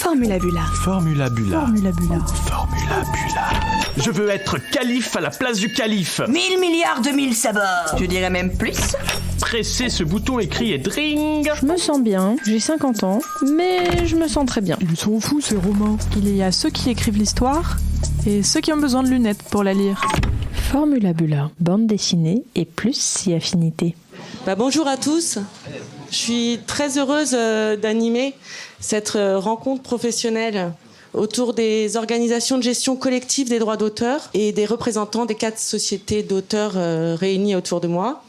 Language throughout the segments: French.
Formulabula. Formulabula. Formulabula. Formulabula. Je veux être calife à la place du calife. 1000 milliards de mille sabords. Je dirais même plus. Pressez ce bouton et criez dring. Je me sens bien, j'ai 50 ans, mais je me sens très bien. Ils sont fous ces romans. Il y a ceux qui écrivent l'histoire et ceux qui ont besoin de lunettes pour la lire. Formulabula, bande dessinée et plus si affinité. Bonjour à tous. Je suis très heureuse d'animer cette rencontre professionnelle autour des organisations de gestion collective des droits d'auteur et des représentants des 4 sociétés d'auteurs réunies autour de moi.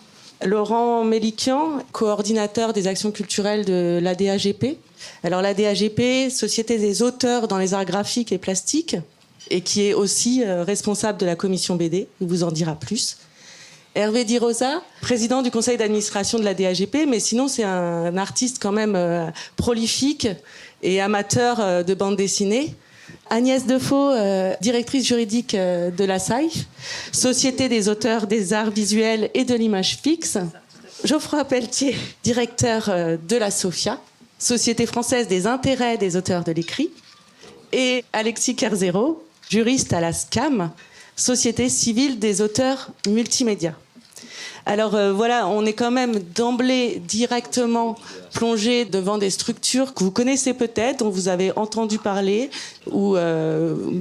Laurent Mélikian, coordinateur des actions culturelles de l'ADAGP. Alors l'ADAGP, Société des auteurs dans les arts graphiques et plastiques, et qui est aussi responsable de la commission BD, il vous en dira plus. Hervé Di Rosa, président du conseil d'administration de la DAGP, mais sinon c'est un artiste quand même prolifique et amateur de bande dessinée. Agnès Defoe, directrice juridique de la SAIF, Société des auteurs des arts visuels et de l'image fixe. Geoffroy Pelletier, directeur de la SOFIA, Société française des intérêts des auteurs de l'écrit. Et Alexis Kerzero, juriste à la SCAM, Société civile des auteurs multimédia. Alors voilà, on est quand même d'emblée directement plongé devant des structures que vous connaissez peut-être, dont vous avez entendu parler, ou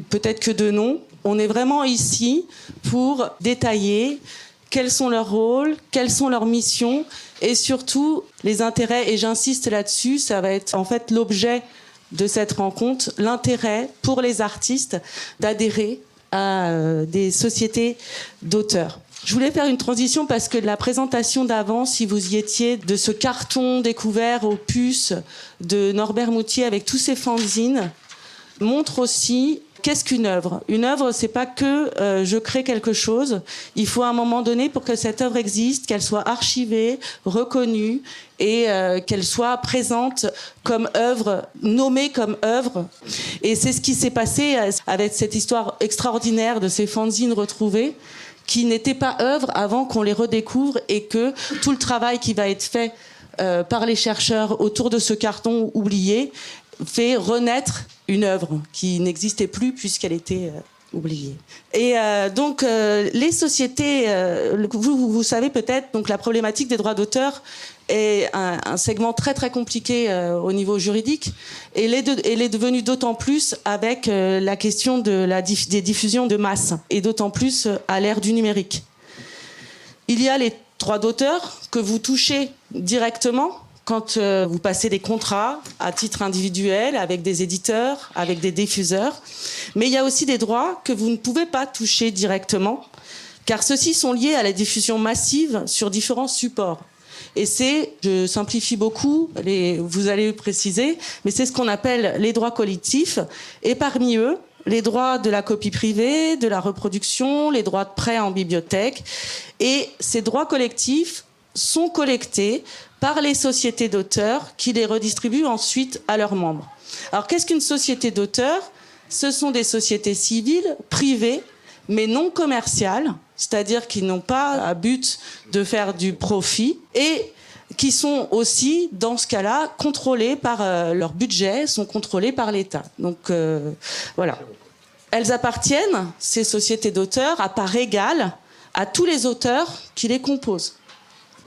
peut-être que de nom. On est vraiment ici pour détailler quels sont leurs rôles, quelles sont leurs missions, et surtout les intérêts, et j'insiste là-dessus, ça va être en fait l'objet de cette rencontre, l'intérêt pour les artistes d'adhérer à des sociétés d'auteurs. Je voulais faire une transition parce que la présentation d'avant, si vous y étiez, de ce carton découvert aux puces de Norbert Moutier avec tous ses fanzines, montre aussi qu'est-ce qu'une œuvre. Une œuvre, c'est pas que je crée quelque chose. Il faut à un moment donné, pour que cette œuvre existe, qu'elle soit archivée, reconnue et qu'elle soit présente comme œuvre, nommée comme œuvre. Et c'est ce qui s'est passé avec cette histoire extraordinaire de ces fanzines retrouvées, qui n'étaient pas œuvres avant qu'on les redécouvre et que tout le travail qui va être fait par les chercheurs autour de ce carton oublié fait renaître une œuvre qui n'existait plus puisqu'elle était oubliée. Et donc les sociétés, vous savez peut-être, donc la problématique des droits d'auteur est un segment très très compliqué au niveau juridique et elle est devenue d'autant plus avec la question des diffusions de masse et d'autant plus à l'ère du numérique. Il y a les droits d'auteur que vous touchez directement quand vous passez des contrats à titre individuel avec des éditeurs, avec des diffuseurs, mais il y a aussi des droits que vous ne pouvez pas toucher directement car ceux-ci sont liés à la diffusion massive sur différents supports. Et c'est, je simplifie beaucoup, vous allez le préciser, mais c'est ce qu'on appelle les droits collectifs. Et parmi eux, les droits de la copie privée, de la reproduction, les droits de prêt en bibliothèque. Et ces droits collectifs sont collectés par les sociétés d'auteurs qui les redistribuent ensuite à leurs membres. Alors qu'est-ce qu'une société d'auteurs ? Ce sont des sociétés civiles, privées, mais non commerciales, c'est-à-dire qui n'ont pas à but de faire du profit et qui sont aussi, dans ce cas-là, contrôlées par leur budget, sont contrôlées par l'État. Donc voilà. Elles appartiennent, ces sociétés d'auteurs, à part égale, à tous les auteurs qui les composent.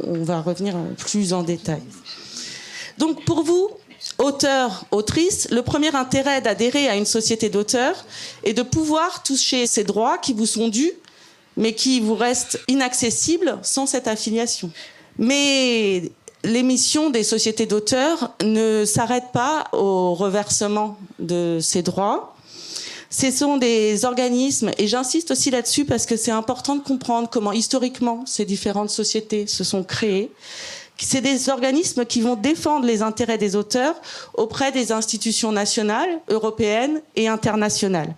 On va revenir plus en détail. Donc pour vous, auteurs, autrices, le premier intérêt d'adhérer à une société d'auteurs est de pouvoir toucher ces droits qui vous sont dus, mais qui vous restent inaccessibles sans cette affiliation. Mais les missions des sociétés d'auteurs ne s'arrêtent pas au reversement de ces droits. Ce sont des organismes, et j'insiste aussi là-dessus parce que c'est important de comprendre comment historiquement ces différentes sociétés se sont créées. C'est des organismes qui vont défendre les intérêts des auteurs auprès des institutions nationales, européennes et internationales.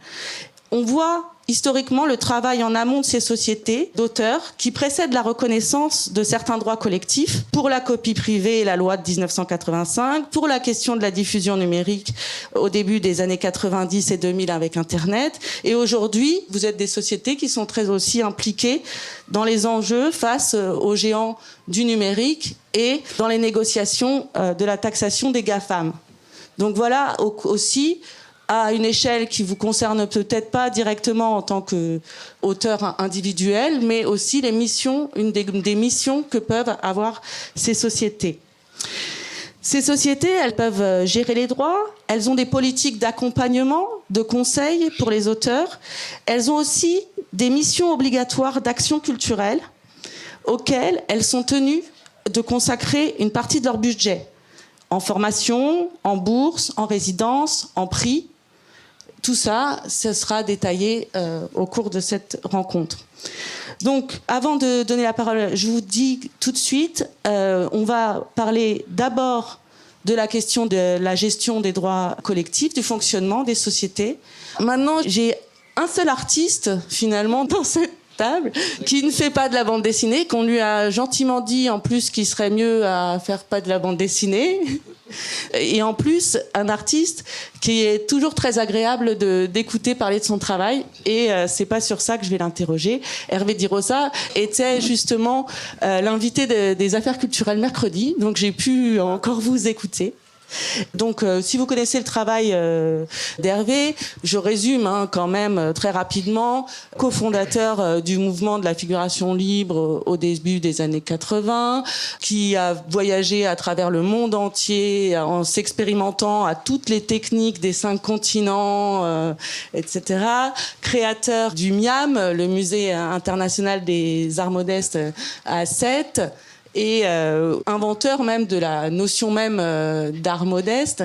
On voit historiquement le travail en amont de ces sociétés d'auteurs qui précèdent la reconnaissance de certains droits collectifs pour la copie privée et la loi de 1985, pour la question de la diffusion numérique au début des années 90 et 2000 avec Internet. Et aujourd'hui, vous êtes des sociétés qui sont très aussi impliquées dans les enjeux face aux géants du numérique et dans les négociations de la taxation des GAFAM. Donc voilà aussi, à une échelle qui vous concerne peut-être pas directement en tant qu'auteur individuel, mais aussi les missions, une des missions que peuvent avoir ces sociétés. Ces sociétés, elles peuvent gérer les droits, elles ont des politiques d'accompagnement, de conseil pour les auteurs, elles ont aussi des missions obligatoires d'action culturelle auxquelles elles sont tenues de consacrer une partie de leur budget, en formation, en bourse, en résidence, en prix. Tout ça, ce sera détaillé au cours de cette rencontre. Donc, avant de donner la parole, je vous dis tout de suite, on va parler d'abord de la question de la gestion des droits collectifs, du fonctionnement des sociétés. Maintenant, j'ai un seul artiste, finalement, dans cette table, qui ne fait pas de la bande dessinée, qu'on lui a gentiment dit, en plus, qu'il serait mieux à faire pas de la bande dessinée. Et en plus, un artiste qui est toujours très agréable d'écouter parler de son travail. Et c'est pas sur ça que je vais l'interroger. Hervé Di Rosa était justement l'invité des Affaires culturelles mercredi. Donc j'ai pu encore vous écouter. Donc, si vous connaissez le travail d'Hervé, je résume quand même très rapidement, cofondateur du mouvement de la figuration libre au début des années 80, qui a voyagé à travers le monde entier en s'expérimentant à toutes les techniques des 5 continents, etc. Créateur du MIAM, le Musée international des arts modestes à Sète, et inventeur même de la notion même d'art modeste,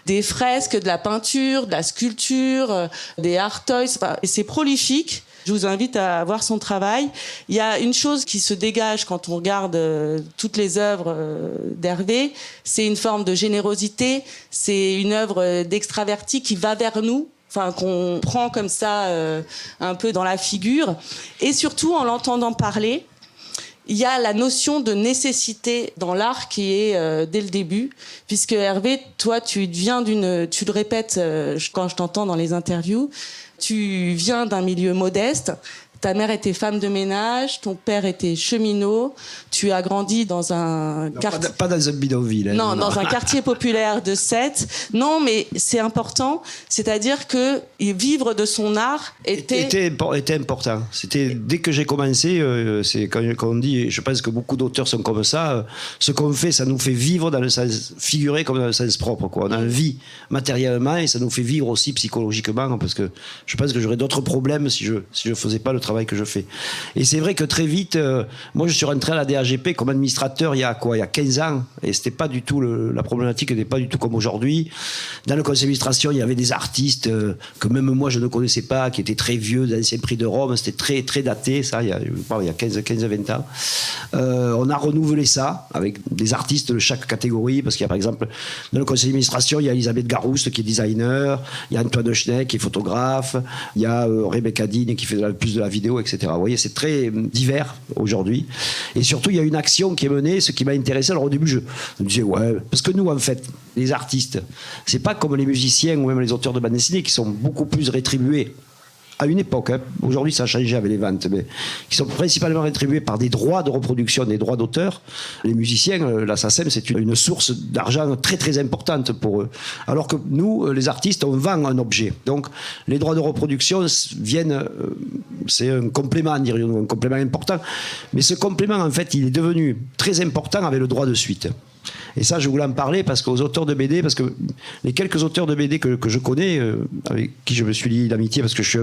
des fresques, de la peinture, de la sculpture, des art toys. Enfin, et c'est prolifique. Je vous invite à voir son travail. Il y a une chose qui se dégage quand on regarde toutes les œuvres d'Hervé, c'est une forme de générosité, c'est une œuvre d'extraverti qui va vers nous, enfin qu'on prend comme ça un peu dans la figure, et surtout en l'entendant parler. Il y a la notion de nécessité dans l'art qui est dès le début, puisque Hervé, toi, tu le répètes quand je t'entends dans les interviews, tu viens d'un milieu modeste. Ta mère était femme de ménage, ton père était cheminot, tu as grandi dans un quartier... Pas dans un bidonville. Hein, non, dans un quartier populaire de Sète. Non, mais c'est important, c'est-à-dire que vivre de son art était important. C'était, dès que j'ai commencé, c'est quand on dit, et je pense que beaucoup d'auteurs sont comme ça, ce qu'on fait, ça nous fait vivre dans le sens figuré comme dans le sens propre, quoi. On en vit matériellement et ça nous fait vivre aussi psychologiquement, parce que je pense que j'aurais d'autres problèmes si je faisais pas le travail que je fais. Et c'est vrai que très vite, moi je suis rentré à la DAGP comme administrateur il y a 15 ans, et c'était pas du tout la problématique n'était pas du tout comme aujourd'hui. Dans le conseil d'administration, il y avait des artistes que même moi je ne connaissais pas, qui étaient très vieux, d'anciens prix de Rome, c'était très, très daté, ça, il y a 15-20 ans. On a renouvelé ça avec des artistes de chaque catégorie, parce qu'il y a par exemple, dans le conseil d'administration, il y a Elisabeth Garouste qui est designer, il y a Antoine Schneck qui est photographe, il y a Rebecca Dean qui fait plus de la vidéo, etc. Vous voyez, c'est très divers aujourd'hui. Et surtout, il y a une action qui est menée, ce qui m'a intéressé. Alors au début, je me disais, ouais, parce que nous, en fait, les artistes, c'est pas comme les musiciens ou même les auteurs de bande dessinée qui sont beaucoup plus rétribués. À une époque, hein. Aujourd'hui ça a changé avec les ventes, mais qui sont principalement rétribués par des droits de reproduction, des droits d'auteur. Les musiciens, la SACEM, c'est une source d'argent très très importante pour eux. Alors que nous, les artistes, on vend un objet. Donc les droits de reproduction viennent, c'est un complément, dirions-nous, un complément important. Mais ce complément, en fait, il est devenu très important avec le droit de suite. Et ça, je voulais en parler parce qu'aux auteurs de BD, parce que les quelques auteurs de BD que je connais, avec qui je me suis lié d'amitié, parce que je suis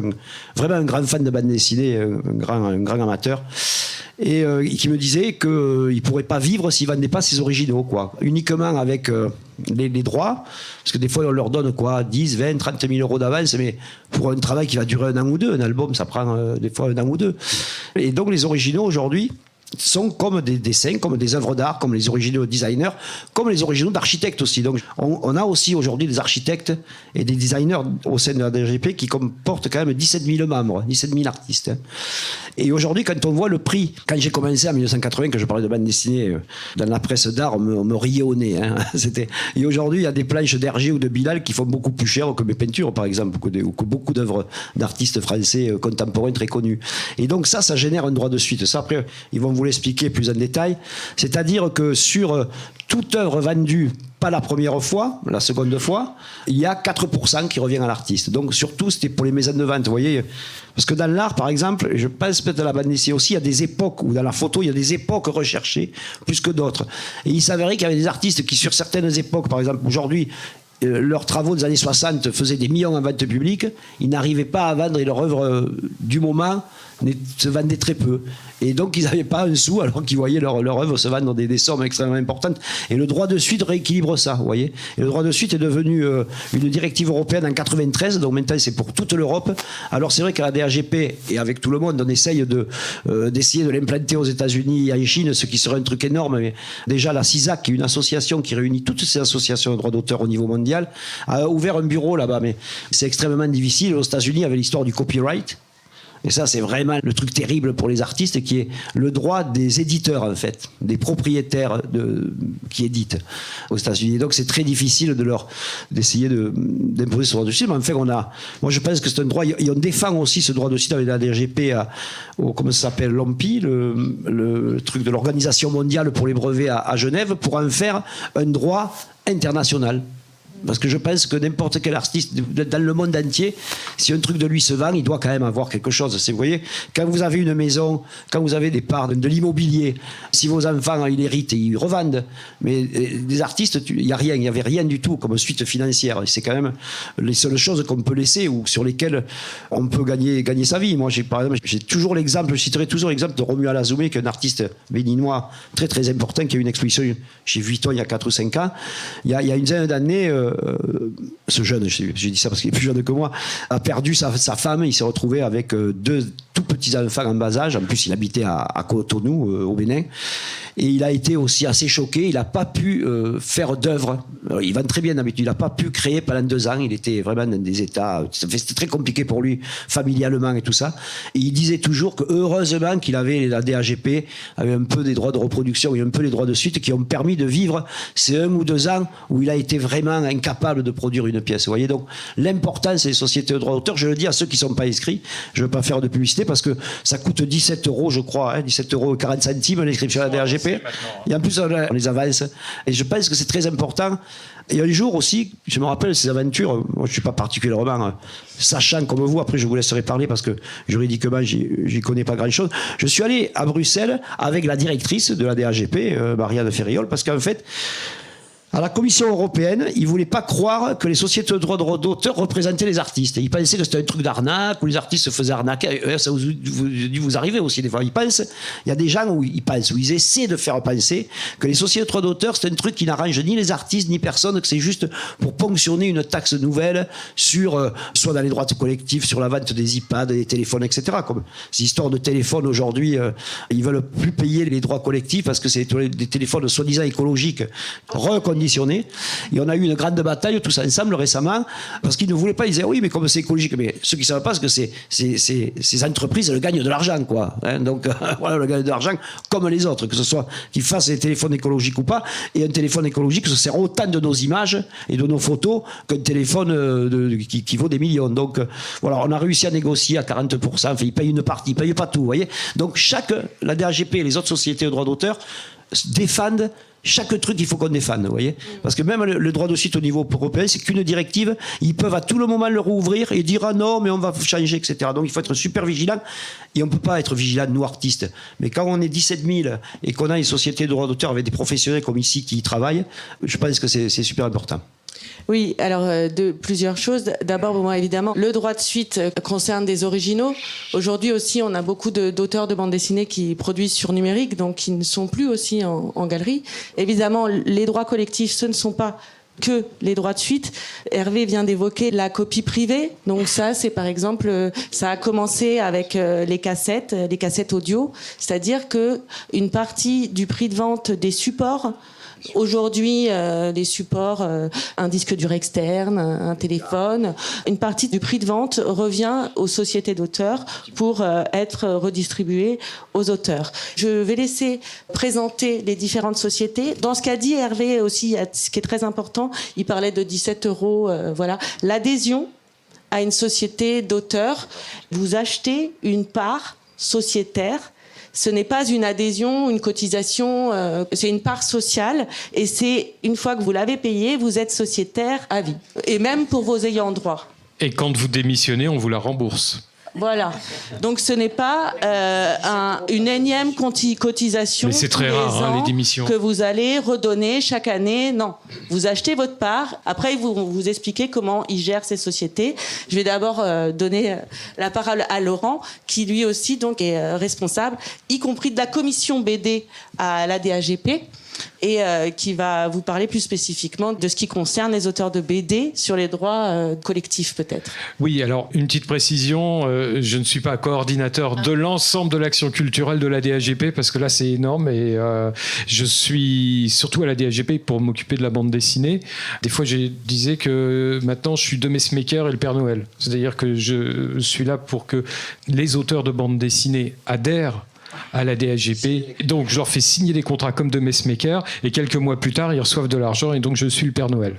vraiment un grand fan de bande dessinée, un grand amateur, et qui me disaient qu'ils ne pourraient pas vivre s'ils ne vendaient pas ses originaux, quoi. Uniquement avec les droits, parce que des fois on leur donne 10, 20, 30 000 euros d'avance, mais pour un travail qui va durer 1 an ou 2, un album ça prend des fois 1 an ou 2. Et donc les originaux aujourd'hui sont comme des dessins, comme des œuvres d'art, comme les originaux designers, comme les originaux d'architectes aussi. Donc on a aussi aujourd'hui des architectes et des designers au sein de la DGP qui comportent quand même 17 000 membres, 17 000 artistes. Et aujourd'hui, quand on voit le prix, quand j'ai commencé en 1980, que je parlais de bande dessinée dans la presse d'art, on me riait au nez. Hein. Et aujourd'hui, il y a des planches d'Hergé ou de Bilal qui font beaucoup plus cher que mes peintures, par exemple, ou que beaucoup d'œuvres d'artistes français contemporains très connus. Et donc ça génère un droit de suite. Ça, après, ils vont vous l'expliquer plus en détail. C'est-à-dire que sur toute œuvre vendue pas la première fois, la seconde fois, il y a 4% qui revient à l'artiste. Donc surtout, c'était pour les maisons de vente, vous voyez. Parce que dans l'art, par exemple, je pense peut-être à la bande dessinée aussi, il y a des époques, ou dans la photo, il y a des époques recherchées plus que d'autres. Et il s'avérait qu'il y avait des artistes qui, sur certaines époques, par exemple, aujourd'hui, leurs travaux des années 60 faisaient des millions en vente publique, ils n'arrivaient pas à vendre et leur œuvre du moment se vendait très peu. Et donc ils n'avaient pas un sou alors qu'ils voyaient leur œuvre se vendre dans des sommes extrêmement importantes. Et le droit de suite rééquilibre ça, vous voyez. Et le droit de suite est devenu une directive européenne en 93, donc maintenant c'est pour toute l'Europe. Alors c'est vrai qu'à la DAGP et avec tout le monde, on essaye d'essayer de l'implanter aux États-Unis et en Chine, ce qui serait un truc énorme. Mais déjà la CISAC, qui est une association qui réunit toutes ces associations de droits d'auteur au niveau mondial, a ouvert un bureau là-bas. Mais c'est extrêmement difficile. Aux États-Unis, avec l'histoire du copyright. Et ça, c'est vraiment le truc terrible pour les artistes, qui est le droit des éditeurs, en fait, des propriétaires qui éditent aux États-Unis. Donc, c'est très difficile d'essayer d'imposer ce droit de suite. Mais en fait, moi, je pense que c'est un droit, et on défend aussi ce droit de suite avec la DGP, comment ça s'appelle, l'OMPI, le truc de l'Organisation mondiale pour les brevets à Genève, pour en faire un droit international. Parce que je pense que n'importe quel artiste dans le monde entier, si un truc de lui se vend, il doit quand même avoir quelque chose. Vous voyez, quand vous avez une maison, quand vous avez des parts de l'immobilier, si vos enfants ils héritent, ils revendent. Mais des artistes, il n'y avait rien du tout comme suite financière. C'est quand même les seules choses qu'on peut laisser ou sur lesquelles on peut gagner sa vie. Moi, par exemple, j'ai toujours l'exemple, je citerai toujours l'exemple de Romuald Azoumé, qui est un artiste béninois très très important, qui a eu une exposition chez Vuitton il y a 4 ou 5 ans. Il y a une dizaine d'années, ce jeune, j'ai dit ça parce qu'il est plus jeune que moi, a perdu sa femme. Il s'est retrouvé avec 2 tout petits enfants en bas âge. En plus, il habitait à Cotonou, au Bénin. Et il a été aussi assez choqué. Il n'a pas pu faire d'œuvre. Il vend très bien d'habitude. Il n'a pas pu créer pendant 2 ans. Il était vraiment dans des états. C'était très compliqué pour lui, familialement et tout ça. Et il disait toujours que heureusement qu'il avait la DAGP, avait un peu des droits de reproduction et un peu les droits de suite qui ont permis de vivre ces 1 ou 2 ans où il a été vraiment incapable de produire une pièce. Vous voyez, donc l'importance des sociétés de droits d'auteur, je le dis à ceux qui ne sont pas inscrits, je ne veux pas faire de publicité parce que ça coûte 17 €, je crois, 17,40 € l'inscription à la DAGP. Et en plus, on les avance. Et je pense que c'est très important. Et un jour aussi, je me rappelle ces aventures, moi je ne suis pas particulièrement sachant comme vous, après je vous laisserai parler parce que juridiquement j'y connais pas grand chose. Je suis allé à Bruxelles avec la directrice de la DAGP, Marianne Ferriol, parce qu'en fait, à la Commission européenne, ils ne voulaient pas croire que les sociétés de droits d'auteur représentaient les artistes. Ils pensaient que c'était un truc d'arnaque, où les artistes se faisaient arnaquer. Ça vous arrivez aussi des fois. Il y a des gens où ils essaient de faire penser que les sociétés de droits d'auteur, c'est un truc qui n'arrange ni les artistes ni personne, que c'est juste pour ponctionner une taxe nouvelle sur, soit dans les droits collectifs, sur la vente des iPads, des téléphones, etc. Comme ces histoires de téléphones aujourd'hui, ils ne veulent plus payer les droits collectifs parce que c'est des téléphones soi-disant écologiques reconditionnés. Et on a eu une grande bataille tous ensemble récemment parce qu'ils ne voulaient pas. Ils disaient oui, mais comme c'est écologique. Mais ceux qui ne savent pas, c'est que ces entreprises elles gagnent de l'argent, quoi. Donc voilà, elles gagnent de l'argent comme les autres, que ce soit qu'ils fassent des téléphones écologiques ou pas. Et un téléphone écologique, ça sert autant de nos images et de nos photos qu'un téléphone qui vaut des millions. Donc voilà, on a réussi à négocier à 40%. Enfin, ils payent une partie, ils ne payent pas tout, vous voyez. Donc la DAGP et les autres sociétés de droits d'auteur défendent chaque truc, il faut qu'on défende, vous voyez. Parce que même le droit de suite au niveau européen, c'est qu'une directive, ils peuvent à tout le moment le rouvrir et dire ah non, mais on va changer, etc. Donc il faut être super vigilant. Et on ne peut pas être vigilant, nous artistes. Mais quand on est 17 000 et qu'on a une société de droit d'auteur avec des professionnels comme ici qui y travaillent, je pense que c'est super important. Oui, alors plusieurs choses. D'abord, moi, évidemment, le droit de suite concerne des originaux. Aujourd'hui aussi, on a beaucoup d'auteurs de bande dessinée qui produisent sur numérique, donc qui ne sont plus aussi en galerie. Évidemment, les droits collectifs, ce ne sont pas que les droits de suite. Hervé vient d'évoquer la copie privée. Donc ça, c'est par exemple, ça a commencé avec les cassettes audio. C'est-à-dire que une partie du prix de vente des supports, aujourd'hui, les supports, un disque dur externe, un téléphone, une partie du prix de vente revient aux sociétés d'auteurs pour être redistribuée aux auteurs. Je vais laisser présenter les différentes sociétés. Dans ce qu'a dit Hervé aussi, ce qui est très important, il parlait de 17 €. Voilà, l'adhésion à une société d'auteurs, vous achetez une part sociétaire. Ce n'est pas une adhésion, une cotisation, c'est une part sociale. Et c'est, une fois que vous l'avez payé, vous êtes sociétaire à vie. Et même pour vos ayants droit. Et quand vous démissionnez, on vous la rembourse. Voilà. Donc ce n'est pas une énième cotisation. Mais c'est très rare, les démissions. Que vous allez redonner chaque année. Non. Vous achetez votre part. Après, vous expliquez comment il gère ces sociétés. Je vais d'abord donner la parole à Laurent, qui lui aussi donc est responsable, y compris de la commission BD à la DAGP. Et qui va vous parler plus spécifiquement de ce qui concerne les auteurs de BD sur les droits collectifs, peut-être. Oui, alors, une petite précision, je ne suis pas coordinateur de l'ensemble de l'action culturelle de la DAGP, parce que là, c'est énorme, et je suis surtout à la DAGP pour m'occuper de la bande dessinée. Des fois, je disais que maintenant, je suis de Messmaker et le Père Noël. C'est-à-dire que je suis là pour que les auteurs de bande dessinée adhèrent à la DAGP. Donc, je leur fais signer des contrats comme de Messmaker et quelques mois plus tard, ils reçoivent de l'argent et donc je suis le Père Noël.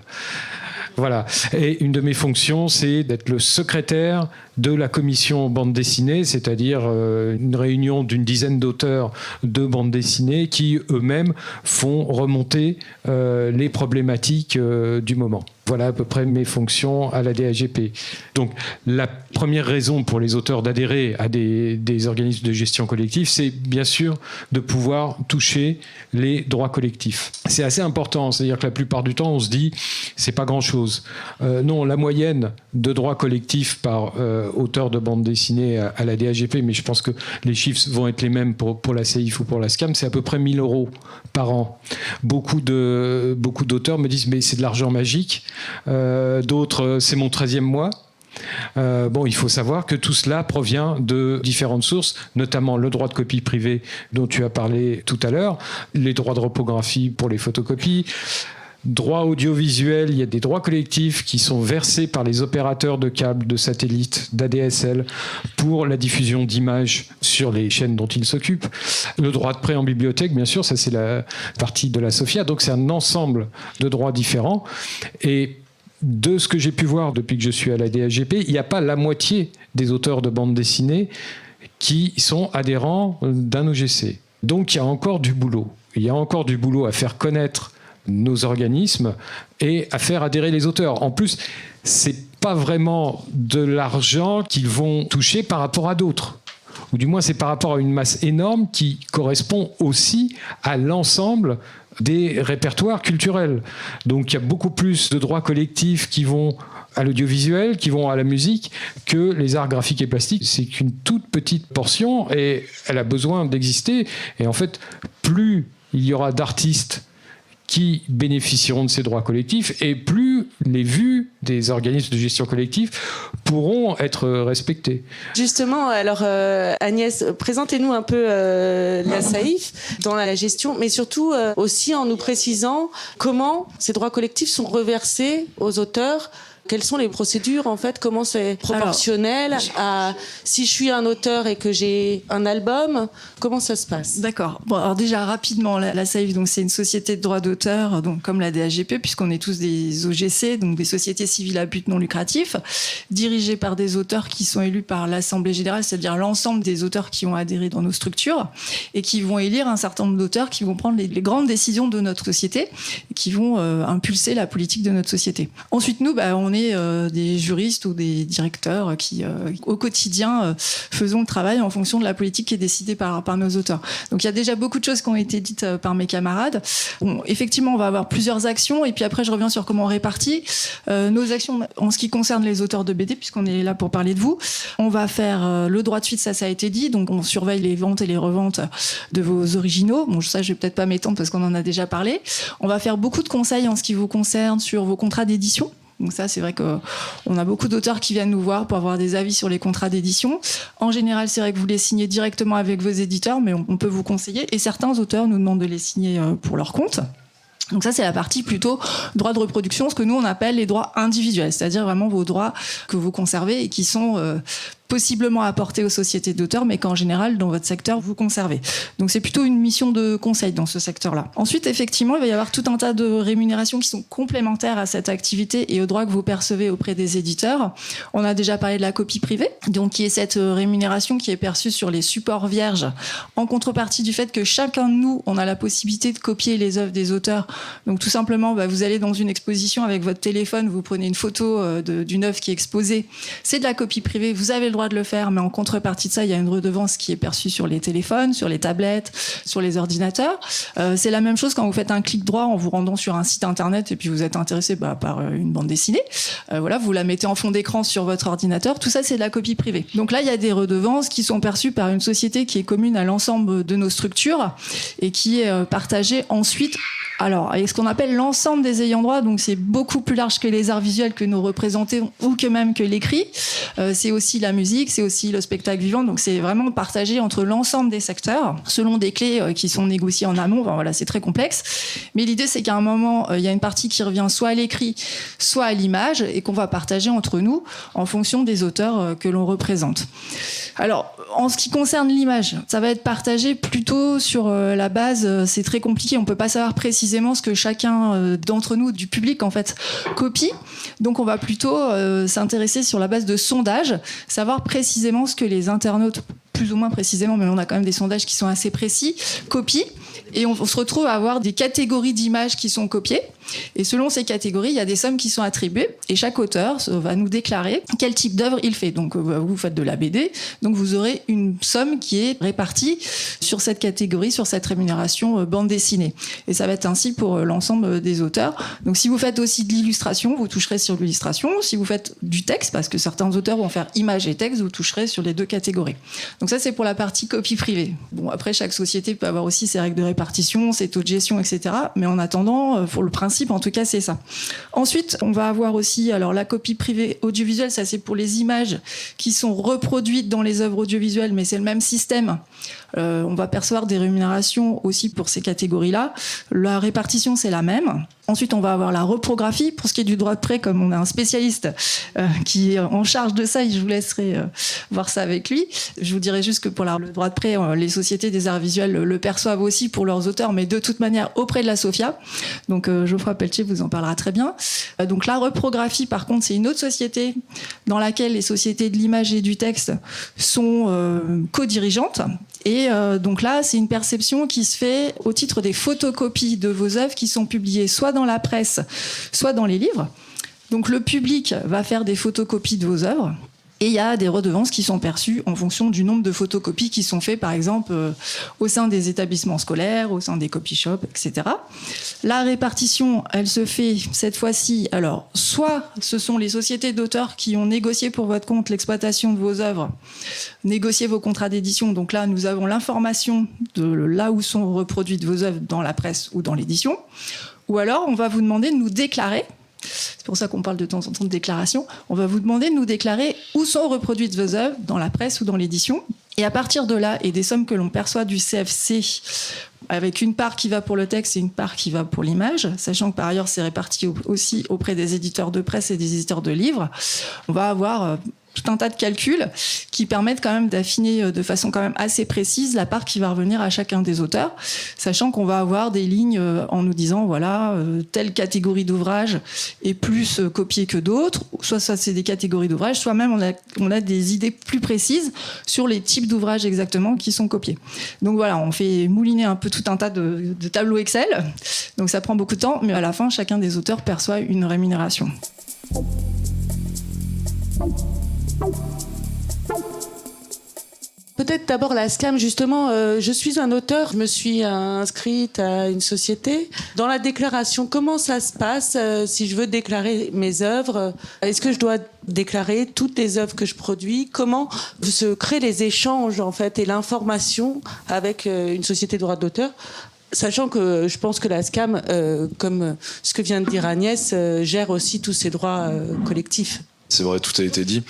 Voilà. Et une de mes fonctions, c'est d'être le secrétaire de la commission bande dessinée, c'est-à-dire une réunion d'une dizaine d'auteurs de bande dessinée qui eux-mêmes font remonter les problématiques du moment. Voilà à peu près mes fonctions à la DAGP. Donc, la première raison pour les auteurs d'adhérer à des organismes de gestion collective, c'est bien sûr de pouvoir toucher les droits collectifs. C'est assez important, c'est-à-dire que la plupart du temps, on se dit, c'est pas grand-chose. Non, la moyenne de droits collectifs par auteur de bande dessinée à la DAGP, mais je pense que les chiffres vont être les mêmes pour la CEIF ou pour la SCAM, c'est à peu près 1 000 € par an. Beaucoup d'auteurs me disent, mais c'est de l'argent magique. D'autres, c'est mon 13e mois. Il faut savoir que tout cela provient de différentes sources, notamment le droit de copie privée dont tu as parlé tout à l'heure, les droits de reprographie pour les photocopies, droits audiovisuels, il y a des droits collectifs qui sont versés par les opérateurs de câbles, de satellites, d'ADSL pour la diffusion d'images sur les chaînes dont ils s'occupent. Le droit de prêt en bibliothèque, bien sûr, ça c'est la partie de la SOFIA, donc c'est un ensemble de droits différents. Et de ce que j'ai pu voir depuis que je suis à la DAGP, il n'y a pas la moitié des auteurs de bande dessinée qui sont adhérents d'un OGC. Donc il y a encore du boulot. Il y a encore du boulot à faire connaître nos organismes et à faire adhérer les auteurs. En plus, c'est pas vraiment de l'argent qu'ils vont toucher par rapport à d'autres. Ou du moins, c'est par rapport à une masse énorme qui correspond aussi à l'ensemble des répertoires culturels. Donc, il y a beaucoup plus de droits collectifs qui vont à l'audiovisuel, qui vont à la musique, que les arts graphiques et plastiques. C'est qu'une toute petite portion et elle a besoin d'exister. Et en fait, plus il y aura d'artistes qui bénéficieront de ces droits collectifs et plus les vues des organismes de gestion collective pourront être respectées. Justement, alors Agnès, présentez-nous un peu la SAIF dans la gestion, mais surtout aussi en nous précisant comment ces droits collectifs sont reversés aux auteurs. Quelles sont les procédures, en fait? Comment c'est proportionnel à si je suis un auteur et que j'ai un album? Comment ça se passe? D'accord. Bon, alors déjà, rapidement, la SAIF, donc, c'est une société de droit d'auteur, donc, comme la DAGP, puisqu'on est tous des OGC, donc des sociétés civiles à but non lucratif, dirigées par des auteurs qui sont élus par l'Assemblée générale, c'est-à-dire l'ensemble des auteurs qui ont adhéré dans nos structures, et qui vont élire un certain nombre d'auteurs qui vont prendre les grandes décisions de notre société, et qui vont impulser la politique de notre société. Ensuite, nous, on est des juristes ou des directeurs qui, au quotidien, faisons le travail en fonction de la politique qui est décidée par nos auteurs. Donc il y a déjà beaucoup de choses qui ont été dites par mes camarades. Bon, effectivement, on va avoir plusieurs actions, et puis après je reviens sur comment on répartit. Nos actions en ce qui concerne les auteurs de BD, puisqu'on est là pour parler de vous, on va faire le droit de suite, ça a été dit, donc on surveille les ventes et les reventes de vos originaux. Bon, ça je vais peut-être pas m'étendre parce qu'on en a déjà parlé. On va faire beaucoup de conseils en ce qui vous concerne sur vos contrats d'édition. Donc ça, c'est vrai qu'on a beaucoup d'auteurs qui viennent nous voir pour avoir des avis sur les contrats d'édition. En général, c'est vrai que vous les signez directement avec vos éditeurs, mais on peut vous conseiller. Et certains auteurs nous demandent de les signer pour leur compte. Donc ça, c'est la partie plutôt droit de reproduction, ce que nous, on appelle les droits individuels, c'est-à-dire vraiment vos droits que vous conservez et qui sont possiblement apporter aux sociétés d'auteurs, mais qu'en général, dans votre secteur, vous conservez. Donc c'est plutôt une mission de conseil dans ce secteur-là. Ensuite, effectivement, il va y avoir tout un tas de rémunérations qui sont complémentaires à cette activité et aux droits que vous percevez auprès des éditeurs. On a déjà parlé de la copie privée, donc qui est cette rémunération qui est perçue sur les supports vierges, en contrepartie du fait que chacun de nous, on a la possibilité de copier les œuvres des auteurs. Donc tout simplement, vous allez dans une exposition avec votre téléphone, vous prenez une photo d'une œuvre qui est exposée, c'est de la copie privée, vous avez le droit de le faire, mais en contrepartie de ça, il y a une redevance qui est perçue sur les téléphones, sur les tablettes, sur les ordinateurs. C'est la même chose quand vous faites un clic droit en vous rendant sur un site internet et puis vous êtes intéressé par une bande dessinée. Vous la mettez en fond d'écran sur votre ordinateur. Tout ça, c'est de la copie privée. Donc là, il y a des redevances qui sont perçues par une société qui est commune à l'ensemble de nos structures et qui est partagée ensuite avec ce qu'on appelle l'ensemble des ayants droit. Donc c'est beaucoup plus large que les arts visuels que nous représentons ou que même que l'écrit. C'est aussi la musique, c'est aussi le spectacle vivant. Donc c'est vraiment partagé entre l'ensemble des secteurs selon des clés qui sont négociées en amont. C'est très complexe. Mais l'idée, c'est qu'à un moment, il y a une partie qui revient soit à l'écrit, soit à l'image et qu'on va partager entre nous en fonction des auteurs que l'on représente. Alors, en ce qui concerne l'image, ça va être partagé plutôt sur la base, c'est très compliqué, on peut pas savoir précisément ce que chacun d'entre nous, du public en fait, copie. Donc on va plutôt s'intéresser sur la base de sondages, savoir précisément ce que les internautes, plus ou moins précisément, mais on a quand même des sondages qui sont assez précis, copient. Et on se retrouve à avoir des catégories d'images qui sont copiées. Et selon ces catégories, il y a des sommes qui sont attribuées. Et chaque auteur va nous déclarer quel type d'œuvre il fait. Donc, vous faites de la BD. Donc, vous aurez une somme qui est répartie sur cette catégorie, sur cette rémunération bande dessinée. Et ça va être ainsi pour l'ensemble des auteurs. Donc, si vous faites aussi de l'illustration, vous toucherez sur l'illustration. Si vous faites du texte, parce que certains auteurs vont faire image et texte, vous toucherez sur les deux catégories. Donc, ça, c'est pour la partie copie privée. Bon, après, chaque société peut avoir aussi ses règles de répartition, ses taux de gestion, etc. Mais en attendant, pour le principe, en tout cas, c'est ça. Ensuite, on va avoir aussi la copie privée audiovisuelle, ça c'est pour les images qui sont reproduites dans les œuvres audiovisuelles, mais c'est le même système. On va percevoir des rémunérations aussi pour ces catégories-là. La répartition, c'est la même. Ensuite, on va avoir la reprographie. Pour ce qui est du droit de prêt, comme on a un spécialiste qui est en charge de ça, je vous laisserai voir ça avec lui. Je vous dirai juste que pour le droit de prêt, les sociétés des arts visuels le perçoivent aussi pour leurs auteurs, mais de toute manière auprès de la SOFIA. Donc Geoffroy Pelletier vous en parlera très bien. Donc la reprographie, par contre, c'est une autre société dans laquelle les sociétés de l'image et du texte sont co-dirigeantes. Et donc là, c'est une perception qui se fait au titre des photocopies de vos œuvres qui sont publiées soit dans la presse, soit dans les livres. Donc le public va faire des photocopies de vos œuvres. Et il y a des redevances qui sont perçues en fonction du nombre de photocopies qui sont faites, par exemple, au sein des établissements scolaires, au sein des copy shops, etc. La répartition, elle se fait cette fois-ci. Alors, soit ce sont les sociétés d'auteurs qui ont négocié pour votre compte l'exploitation de vos œuvres, négocié vos contrats d'édition. Donc là, nous avons l'information de là où sont reproduites vos œuvres dans la presse ou dans l'édition. Ou alors, on va vous demander de nous déclarer. C'est pour ça qu'on parle de temps en temps de déclaration. On va vous demander de nous déclarer où sont reproduites vos œuvres, dans la presse ou dans l'édition. Et à partir de là, et des sommes que l'on perçoit du CFC, avec une part qui va pour le texte et une part qui va pour l'image, sachant que par ailleurs c'est réparti aussi auprès des éditeurs de presse et des éditeurs de livres, on va avoir tout un tas de calculs qui permettent quand même d'affiner de façon quand même assez précise la part qui va revenir à chacun des auteurs, sachant qu'on va avoir des lignes en nous disant voilà, telle catégorie d'ouvrages est plus copiée que d'autres, soit ça c'est des catégories d'ouvrages, soit même on a des idées plus précises sur les types d'ouvrages exactement qui sont copiés. Donc voilà, on fait mouliner un peu tout un tas de tableaux Excel, donc ça prend beaucoup de temps, mais à la fin chacun des auteurs perçoit une rémunération. Peut-être d'abord la SCAM, justement, je suis un auteur, je me suis inscrite à une société. Dans la déclaration, comment ça se passe si je veux déclarer mes œuvres? Est-ce que je dois déclarer toutes les œuvres que je produis? Comment se créent les échanges, en fait, et l'information avec une société de droit d'auteur? Sachant que je pense que la SCAM, comme ce que vient de dire Agnès, gère aussi tous ces droits collectifs. C'est vrai, tout a été dit.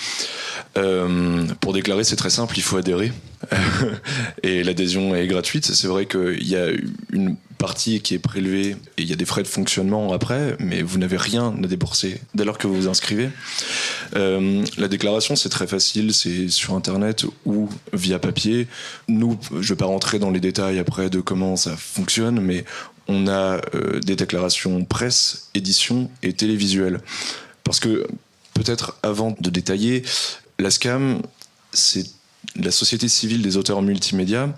Pour déclarer, c'est très simple, il faut adhérer. Et l'adhésion est gratuite. C'est vrai qu'il y a une partie qui est prélevée et il y a des frais de fonctionnement après, mais vous n'avez rien à débourser dès lors que vous vous inscrivez. La déclaration, c'est très facile, c'est sur Internet ou via papier. Nous, je ne vais pas rentrer dans les détails après de comment ça fonctionne, mais on a des déclarations presse, édition et télévisuel. Parce que, peut-être avant de détailler, la SCAM, c'est la Société civile des auteurs multimédia.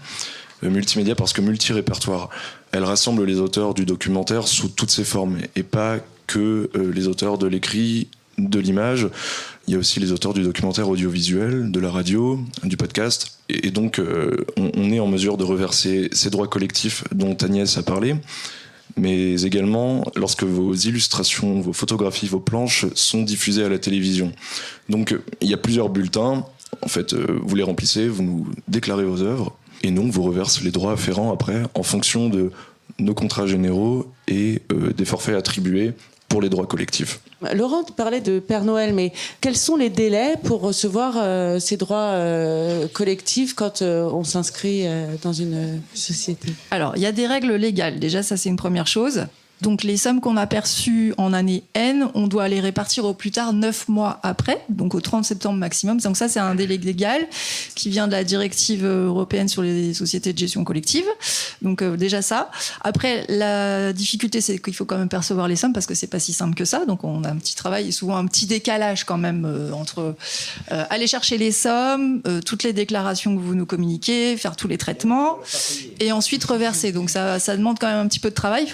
Multimédia parce que multi-répertoire. Elle rassemble les auteurs du documentaire sous toutes ses formes, et pas que les auteurs de l'écrit, de l'image. Il y a aussi les auteurs du documentaire audiovisuel, de la radio, du podcast. Et donc, on est en mesure de reverser ces droits collectifs dont Agnès a parlé, mais également lorsque vos illustrations, vos photographies, vos planches sont diffusées à la télévision. Donc, il y a plusieurs bulletins. En fait, vous les remplissez, vous nous déclarez vos œuvres, et nous, on vous reverse les droits afférents après, en fonction de nos contrats généraux et des forfaits attribués pour les droits collectifs. Laurent parlait de Père Noël, mais quels sont les délais pour recevoir ces droits collectifs quand on s'inscrit dans une société ? Alors, il y a des règles légales. Déjà, ça, c'est une première chose. Donc, les sommes qu'on a perçues en année N, on doit les répartir au plus tard 9 mois après, donc au 30 septembre maximum. Donc ça, c'est un délai légal qui vient de la directive européenne sur les sociétés de gestion collective. Donc déjà ça. Après, la difficulté, c'est qu'il faut quand même percevoir les sommes parce que c'est pas si simple que ça. Donc on a un petit travail et souvent un petit décalage quand même entre aller chercher les sommes, toutes les déclarations que vous nous communiquez, faire tous les traitements et ensuite reverser. Donc ça demande quand même un petit peu de travail.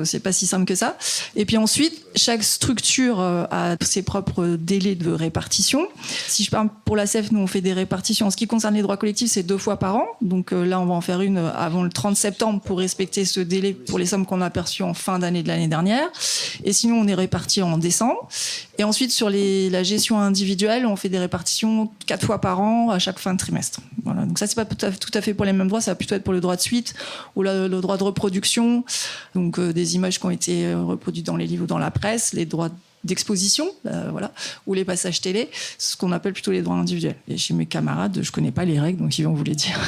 C'est pas si simple que ça. Et puis ensuite, chaque structure a ses propres délais de répartition. Si je parle pour la CEF, nous on fait des répartitions. En ce qui concerne les droits collectifs, c'est 2 fois par an. Donc là, on va en faire une avant le 30 septembre pour respecter ce délai pour les sommes qu'on a perçues en fin d'année de l'année dernière. Et sinon, on est réparti en décembre. Et ensuite, sur la gestion individuelle, on fait des répartitions 4 fois par an à chaque fin de trimestre. Voilà. Donc ça, c'est pas tout à fait pour les mêmes droits. Ça va plutôt être pour le droit de suite ou le droit de reproduction. Donc des images qui ont été reproduites dans les livres ou dans la presse, les droits d'exposition, voilà, ou les passages télé, ce qu'on appelle plutôt les droits individuels. Et chez mes camarades, je connais pas les règles, donc ils vont vous les dire.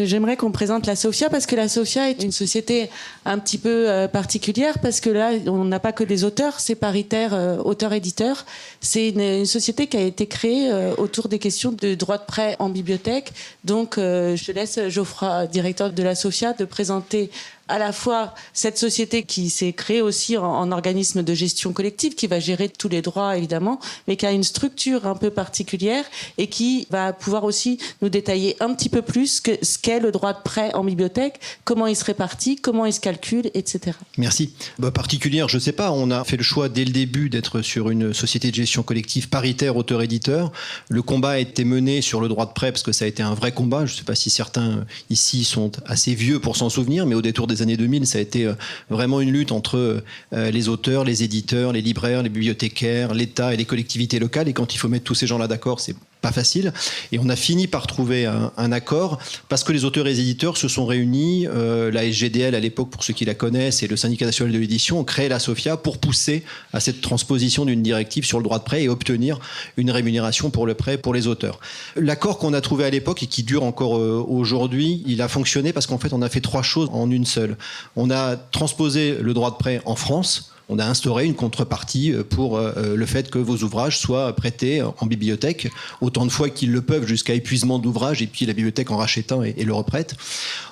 J'aimerais qu'on présente la SOFIA, parce que la SOFIA est une société un petit peu particulière, parce que là, on n'a pas que des auteurs, c'est paritaire auteurs-éditeurs. C'est une société qui a été créée autour des questions de droit de prêt en bibliothèque. Donc, je laisse Geoffroy, directeur de la SOFIA, de présenter à la fois cette société qui s'est créée aussi en organisme de gestion collective, qui va gérer tous les droits évidemment, mais qui a une structure un peu particulière et qui va pouvoir aussi nous détailler un petit peu plus ce qu'est le droit de prêt en bibliothèque, comment il se répartit, comment il se calcule, etc. Merci. Particulière, je ne sais pas, on a fait le choix dès le début d'être sur une société de gestion collective paritaire auteur-éditeur. Le combat a été mené sur le droit de prêt parce que ça a été un vrai combat. Je ne sais pas si certains ici sont assez vieux pour s'en souvenir, mais au détour des années 2000, ça a été vraiment une lutte entre les auteurs, les éditeurs, les libraires, les bibliothécaires, l'État et les collectivités locales. Et quand il faut mettre tous ces gens-là d'accord, c'est pas facile. Et on a fini par trouver un accord parce que les auteurs et les éditeurs se sont réunis. La SGDL, à l'époque, pour ceux qui la connaissent, et le Syndicat national de l'édition ont créé la SOFIA pour pousser à cette transposition d'une directive sur le droit de prêt et obtenir une rémunération pour le prêt pour les auteurs. L'accord qu'on a trouvé à l'époque et qui dure encore aujourd'hui, il a fonctionné parce qu'en fait, on a fait 3 choses en une seule. On a transposé le droit de prêt en France. On a instauré une contrepartie pour le fait que vos ouvrages soient prêtés en bibliothèque autant de fois qu'ils le peuvent jusqu'à épuisement de l'ouvrage et puis la bibliothèque en rachète un et le reprête.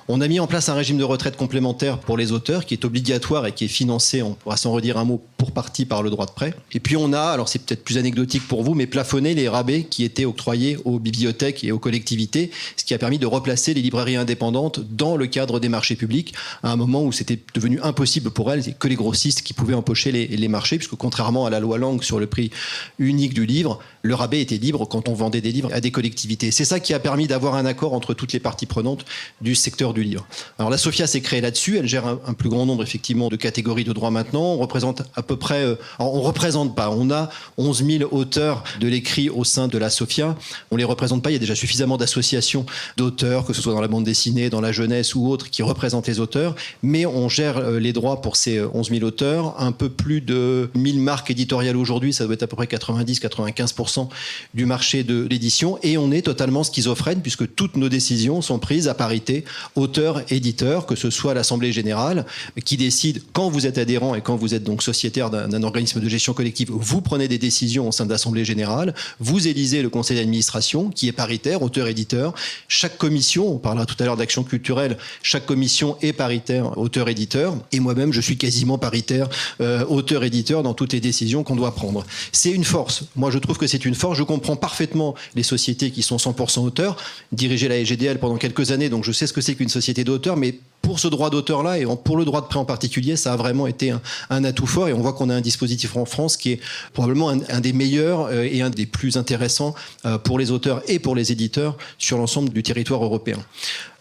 On a mis en place un régime de retraite complémentaire pour les auteurs qui est obligatoire et qui est financé, on pourra s'en redire un mot, pour partie par le droit de prêt. Et puis on a, alors c'est peut-être plus anecdotique pour vous, mais plafonné les rabais qui étaient octroyés aux bibliothèques et aux collectivités, ce qui a permis de replacer les librairies indépendantes dans le cadre des marchés publics à un moment où c'était devenu impossible pour elles, et que les grossistes qui pouvaient empocher les marchés, puisque contrairement à la loi Lang sur le prix unique du livre, le rabais était libre quand on vendait des livres à des collectivités. C'est ça qui a permis d'avoir un accord entre toutes les parties prenantes du secteur du livre. Alors la SOFIA s'est créée là-dessus, elle gère un plus grand nombre effectivement de catégories de droits maintenant, on représente à peu près... on ne représente pas. On a 11 000 auteurs de l'écrit au sein de la SOFIA. On ne les représente pas. Il y a déjà suffisamment d'associations d'auteurs, que ce soit dans la bande dessinée, dans la jeunesse ou autres, qui représentent les auteurs. Mais on gère les droits pour ces 11 000 auteurs. Un peu plus de 1000 marques éditoriales aujourd'hui. Ça doit être à peu près 90-95% du marché de l'édition. Et on est totalement schizophrène puisque toutes nos décisions sont prises à parité auteur-éditeur, que ce soit l'Assemblée générale qui décide quand vous êtes adhérent et quand vous êtes donc sociétaire d'un organisme de gestion collective, vous prenez des décisions au sein de l'Assemblée générale, vous élisez le conseil d'administration qui est paritaire, auteur-éditeur. Chaque commission, on parlera tout à l'heure d'action culturelle, chaque commission est paritaire, auteur-éditeur, et moi-même je suis quasiment paritaire, auteur-éditeur dans toutes les décisions qu'on doit prendre. C'est une force. Moi je trouve que c'est une force. Je comprends parfaitement les sociétés qui sont 100% auteurs. Diriger la SGDL pendant quelques années, donc je sais ce que c'est qu'une société d'auteurs, mais pour ce droit d'auteur-là et pour le droit de prêt en particulier, ça a vraiment été un atout fort et on voit qu'on a un dispositif en France qui est probablement un des meilleurs et un des plus intéressants pour les auteurs et pour les éditeurs sur l'ensemble du territoire européen.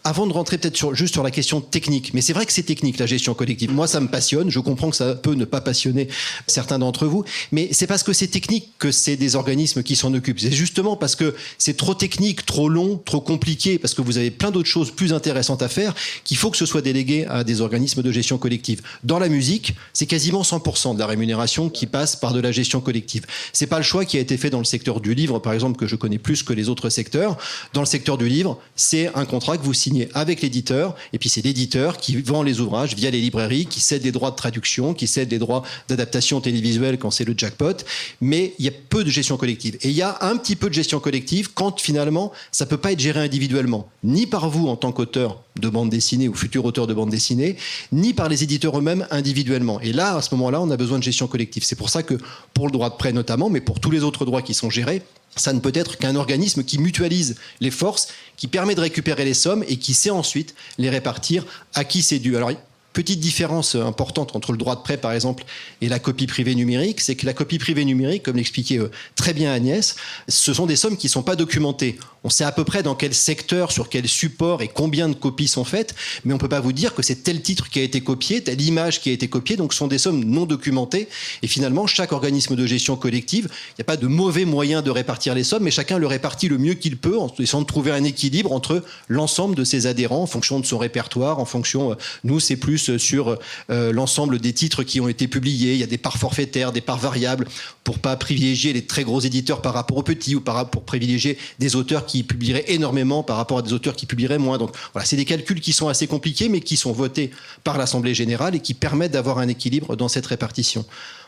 Avant de rentrer peut-être juste sur la question technique, mais c'est vrai que c'est technique la gestion collective. Moi, ça me passionne. Je comprends que ça peut ne pas passionner certains d'entre vous, mais c'est parce que c'est technique que c'est des organismes qui s'en occupent. C'est justement parce que c'est trop technique, trop long, trop compliqué, parce que vous avez plein d'autres choses plus intéressantes à faire, qu'il faut que ce soit délégué à des organismes de gestion collective. Dans la musique, c'est quasiment 100% de la rémunération qui passe par de la gestion collective. C'est pas le choix qui a été fait dans le secteur du livre, par exemple, que je connais plus que les autres secteurs. Dans le secteur du livre, c'est un contrat que vous signez avec l'éditeur, et puis c'est l'éditeur qui vend les ouvrages via les librairies, qui cède les droits de traduction, qui cède les droits d'adaptation télévisuelle quand c'est le jackpot, mais il y a peu de gestion collective. Et il y a un petit peu de gestion collective quand finalement ça peut pas être géré individuellement, ni par vous en tant qu'auteur de bande dessinée ou futur auteur de bande dessinée, ni par les éditeurs eux-mêmes individuellement. Et là, à ce moment-là, on a besoin de gestion collective. C'est pour ça que pour le droit de prêt notamment, mais pour tous les autres droits qui sont gérés, ça ne peut être qu'un organisme qui mutualise les forces, qui permet de récupérer les sommes et qui sait ensuite les répartir à qui c'est dû. Alors, petite différence importante entre le droit de prêt, par exemple, et la copie privée numérique, c'est que la copie privée numérique, comme l'expliquait très bien Agnès, ce sont des sommes qui ne sont pas documentées. On sait à peu près dans quel secteur, sur quel support et combien de copies sont faites, mais on ne peut pas vous dire que c'est tel titre qui a été copié, telle image qui a été copiée, donc ce sont des sommes non documentées. Et finalement, chaque organisme de gestion collective, il n'y a pas de mauvais moyen de répartir les sommes, mais chacun le répartit le mieux qu'il peut, en essayant de trouver un équilibre entre l'ensemble de ses adhérents, en fonction de son répertoire, en fonction, nous c'est plus sur l'ensemble des titres qui ont été publiés. Il y a des parts forfaitaires, des parts variables, pour pas privilégier les très gros éditeurs par rapport aux petits, ou pour privilégier des auteurs qui publieraient énormément par rapport à des auteurs qui publieraient moins. Donc voilà, c'est des calculs qui sont assez compliqués, mais qui sont votés par l'Assemblée générale et qui permettent d'avoir un équilibre dans cette répartition.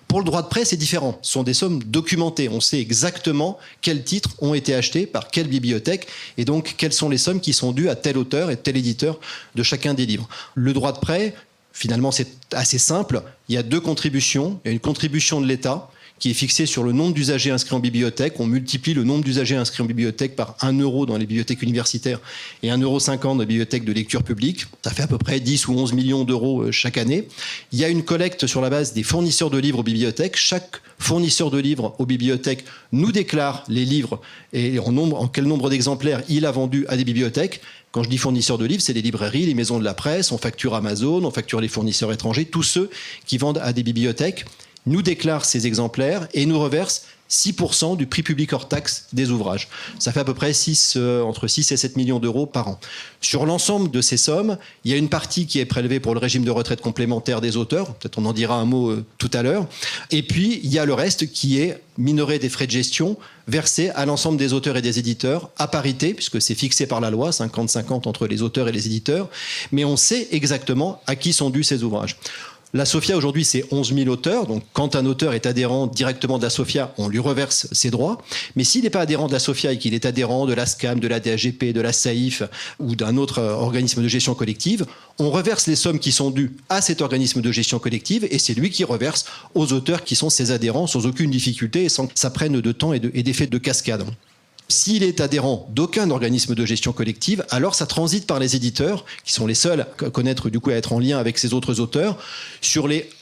Pour le droit de prêt, c'est différent. Ce sont des sommes documentées. On sait exactement quels titres ont été achetés par quelle bibliothèque et donc quelles sont les sommes qui sont dues à tel auteur et tel éditeur de chacun des livres. Le droit de prêt, finalement, c'est assez simple. Il y a deux contributions. Il y a une contribution de l'État qui est fixée sur le nombre d'usagers inscrits en bibliothèque. On multiplie le nombre d'usagers inscrits en bibliothèque par 1 euro dans les bibliothèques universitaires et 1,50 € dans les bibliothèques de lecture publique. Ça fait à peu près 10 ou 11 millions d'euros chaque année. Il y a une collecte sur la base des fournisseurs de livres aux bibliothèques. Chaque fournisseur de livres aux bibliothèques nous déclare les livres et en quel nombre d'exemplaires il a vendu à des bibliothèques. Quand je dis fournisseurs de livres, c'est les librairies, les maisons de la presse, on facture Amazon, on facture les fournisseurs étrangers, tous ceux qui vendent à des bibliothèques nous déclarent ces exemplaires et nous reversent 6% du prix public hors taxe des ouvrages. Ça fait à peu près entre 6 et 7 millions d'euros par an. Sur l'ensemble de ces sommes, il y a une partie qui est prélevée pour le régime de retraite complémentaire des auteurs. Peut-être on en dira un mot tout à l'heure. Et puis, il y a le reste qui est minoré des frais de gestion versés à l'ensemble des auteurs et des éditeurs à parité, puisque c'est fixé par la loi, 50-50 entre les auteurs et les éditeurs. Mais on sait exactement à qui sont dus ces ouvrages. La SOFIA, aujourd'hui, c'est 11 000 auteurs. Donc, quand un auteur est adhérent directement de la SOFIA, on lui reverse ses droits. Mais s'il n'est pas adhérent de la SOFIA et qu'il est adhérent de la SCAM, de la DAGP, de la SAIF ou d'un autre organisme de gestion collective, on reverse les sommes qui sont dues à cet organisme de gestion collective et c'est lui qui reverse aux auteurs qui sont ses adhérents sans aucune difficulté et sans que ça prenne de temps et d'effets de cascade. S'il est adhérent d'aucun organisme de gestion collective, alors ça transite par les éditeurs, qui sont les seuls à connaître, du coup, à être en lien avec ces autres auteurs.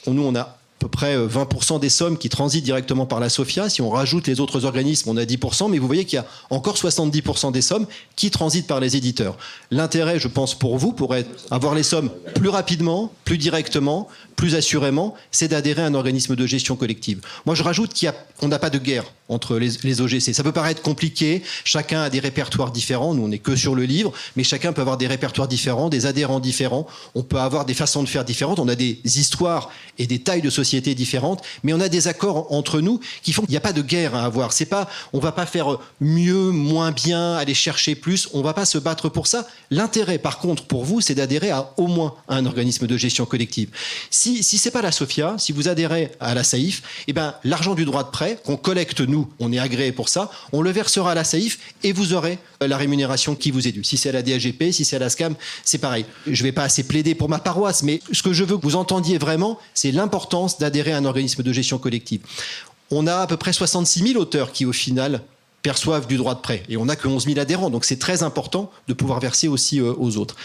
Nous, on a peu près 20% des sommes qui transitent directement par la SOFIA. Si on rajoute les autres organismes, on a 10%, mais vous voyez qu'il y a encore 70% des sommes qui transitent par les éditeurs. L'intérêt, je pense, pour vous, pourrait avoir les sommes plus rapidement, plus directement, plus assurément, c'est d'adhérer à un organisme de gestion collective. Moi, je rajoute qu'on n'a pas de guerre entre les OGC. Ça peut paraître compliqué, chacun a des répertoires différents, nous on n'est que sur le livre, mais chacun peut avoir des répertoires différents, des adhérents différents, on peut avoir des façons de faire différentes, on a des histoires et des tailles de sociétés différentes, mais on a des accords entre nous qui font qu'il n'y a pas de guerre à avoir. C'est pas, on va pas faire mieux, moins bien, aller chercher plus, on va pas se battre pour ça. L'intérêt, par contre, pour vous, c'est d'adhérer au moins à un organisme de gestion collective. Si c'est pas la SOFIA, si vous adhérez à la SAIF, eh ben, l'argent du droit de prêt qu'on collecte, nous, on est agréé pour ça, on le versera à la SAIF et vous aurez la rémunération qui vous est due. Si c'est à la DAGP, si c'est à la SCAM, c'est pareil. Je vais pas assez plaider pour ma paroisse, mais ce que je veux que vous entendiez vraiment, c'est l'importance d'adhérer à un organisme de gestion collective. On a à peu près 66 000 auteurs qui, au final, perçoivent du droit de prêt. Et on n'a que 11 000 adhérents, donc c'est très important de pouvoir verser aussi aux autres.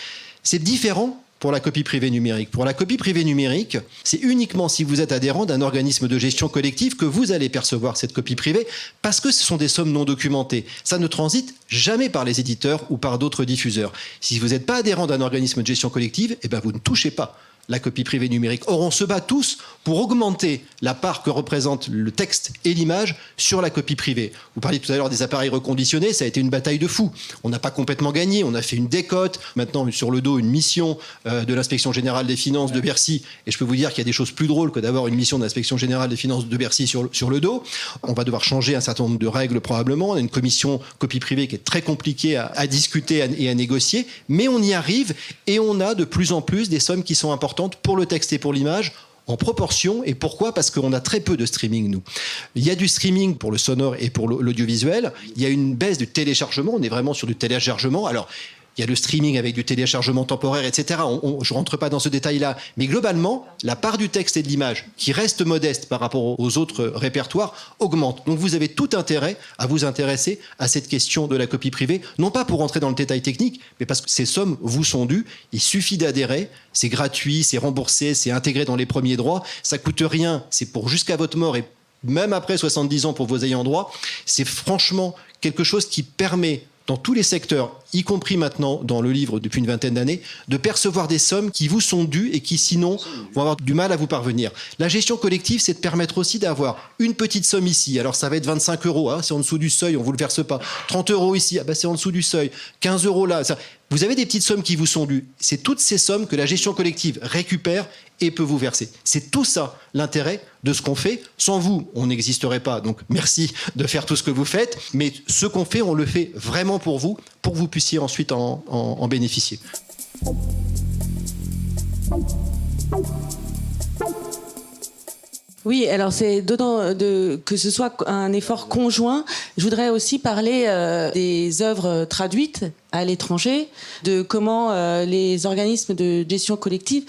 C'est différent pour la copie privée numérique. Pour la copie privée numérique, c'est uniquement si vous êtes adhérent d'un organisme de gestion collective que vous allez percevoir cette copie privée, parce que ce sont des sommes non documentées. Ça ne transite jamais par les éditeurs ou par d'autres diffuseurs. Si vous n'êtes pas adhérent d'un organisme de gestion collective, eh ben vous ne touchez pas la copie privée numérique. Or, on se bat tous pour augmenter la part que représente le texte et l'image sur la copie privée. Vous parliez tout à l'heure des appareils reconditionnés, ça a été une bataille de fou. On n'a pas complètement gagné, on a fait une décote, maintenant sur le dos une mission de l'Inspection Générale des Finances de Bercy, et je peux vous dire qu'il y a des choses plus drôles que d'avoir une mission de l'Inspection Générale des Finances de Bercy sur le dos. On va devoir changer un certain nombre de règles probablement, on a une commission copie privée qui est très compliquée à discuter et à négocier, mais on y arrive et on a de plus en plus des sommes qui sont importantes pour le texte et pour l'image, en proportion. Et pourquoi ? Parce qu'on a très peu de streaming, nous. Il y a du streaming pour le sonore et pour l'audiovisuel. Il y a une baisse du téléchargement. On est vraiment sur du téléchargement. Alors, il y a le streaming avec du téléchargement temporaire, etc. Je ne rentre pas dans ce détail-là. Mais globalement, la part du texte et de l'image, qui reste modeste par rapport aux autres répertoires, augmente. Donc vous avez tout intérêt à vous intéresser à cette question de la copie privée, non pas pour rentrer dans le détail technique, mais parce que ces sommes vous sont dues. Il suffit d'adhérer. C'est gratuit, c'est remboursé, c'est intégré dans les premiers droits. Ça coûte rien. C'est pour jusqu'à votre mort et même après 70 ans pour vos ayants droit. C'est franchement quelque chose qui permet, dans tous les secteurs, y compris maintenant dans le livre depuis une vingtaine d'années, de percevoir des sommes qui vous sont dues et qui sinon vont avoir du mal à vous parvenir. La gestion collective, c'est de permettre aussi d'avoir une petite somme ici. Alors ça va être 25 €, hein, c'est en dessous du seuil, on ne vous le verse pas. 30 € ici, ah ben c'est en dessous du seuil. 15 € là. Ça. Vous avez des petites sommes qui vous sont dues. C'est toutes ces sommes que la gestion collective récupère et peut vous verser. C'est tout ça l'intérêt de ce qu'on fait. Sans vous, on n'existerait pas. Donc merci de faire tout ce que vous faites. Mais ce qu'on fait, on le fait vraiment pour que vous puissiez ensuite en bénéficier. Oui, alors c'est dedans que ce soit un effort conjoint. Je voudrais aussi parler des œuvres traduites à l'étranger, de comment les organismes de gestion collective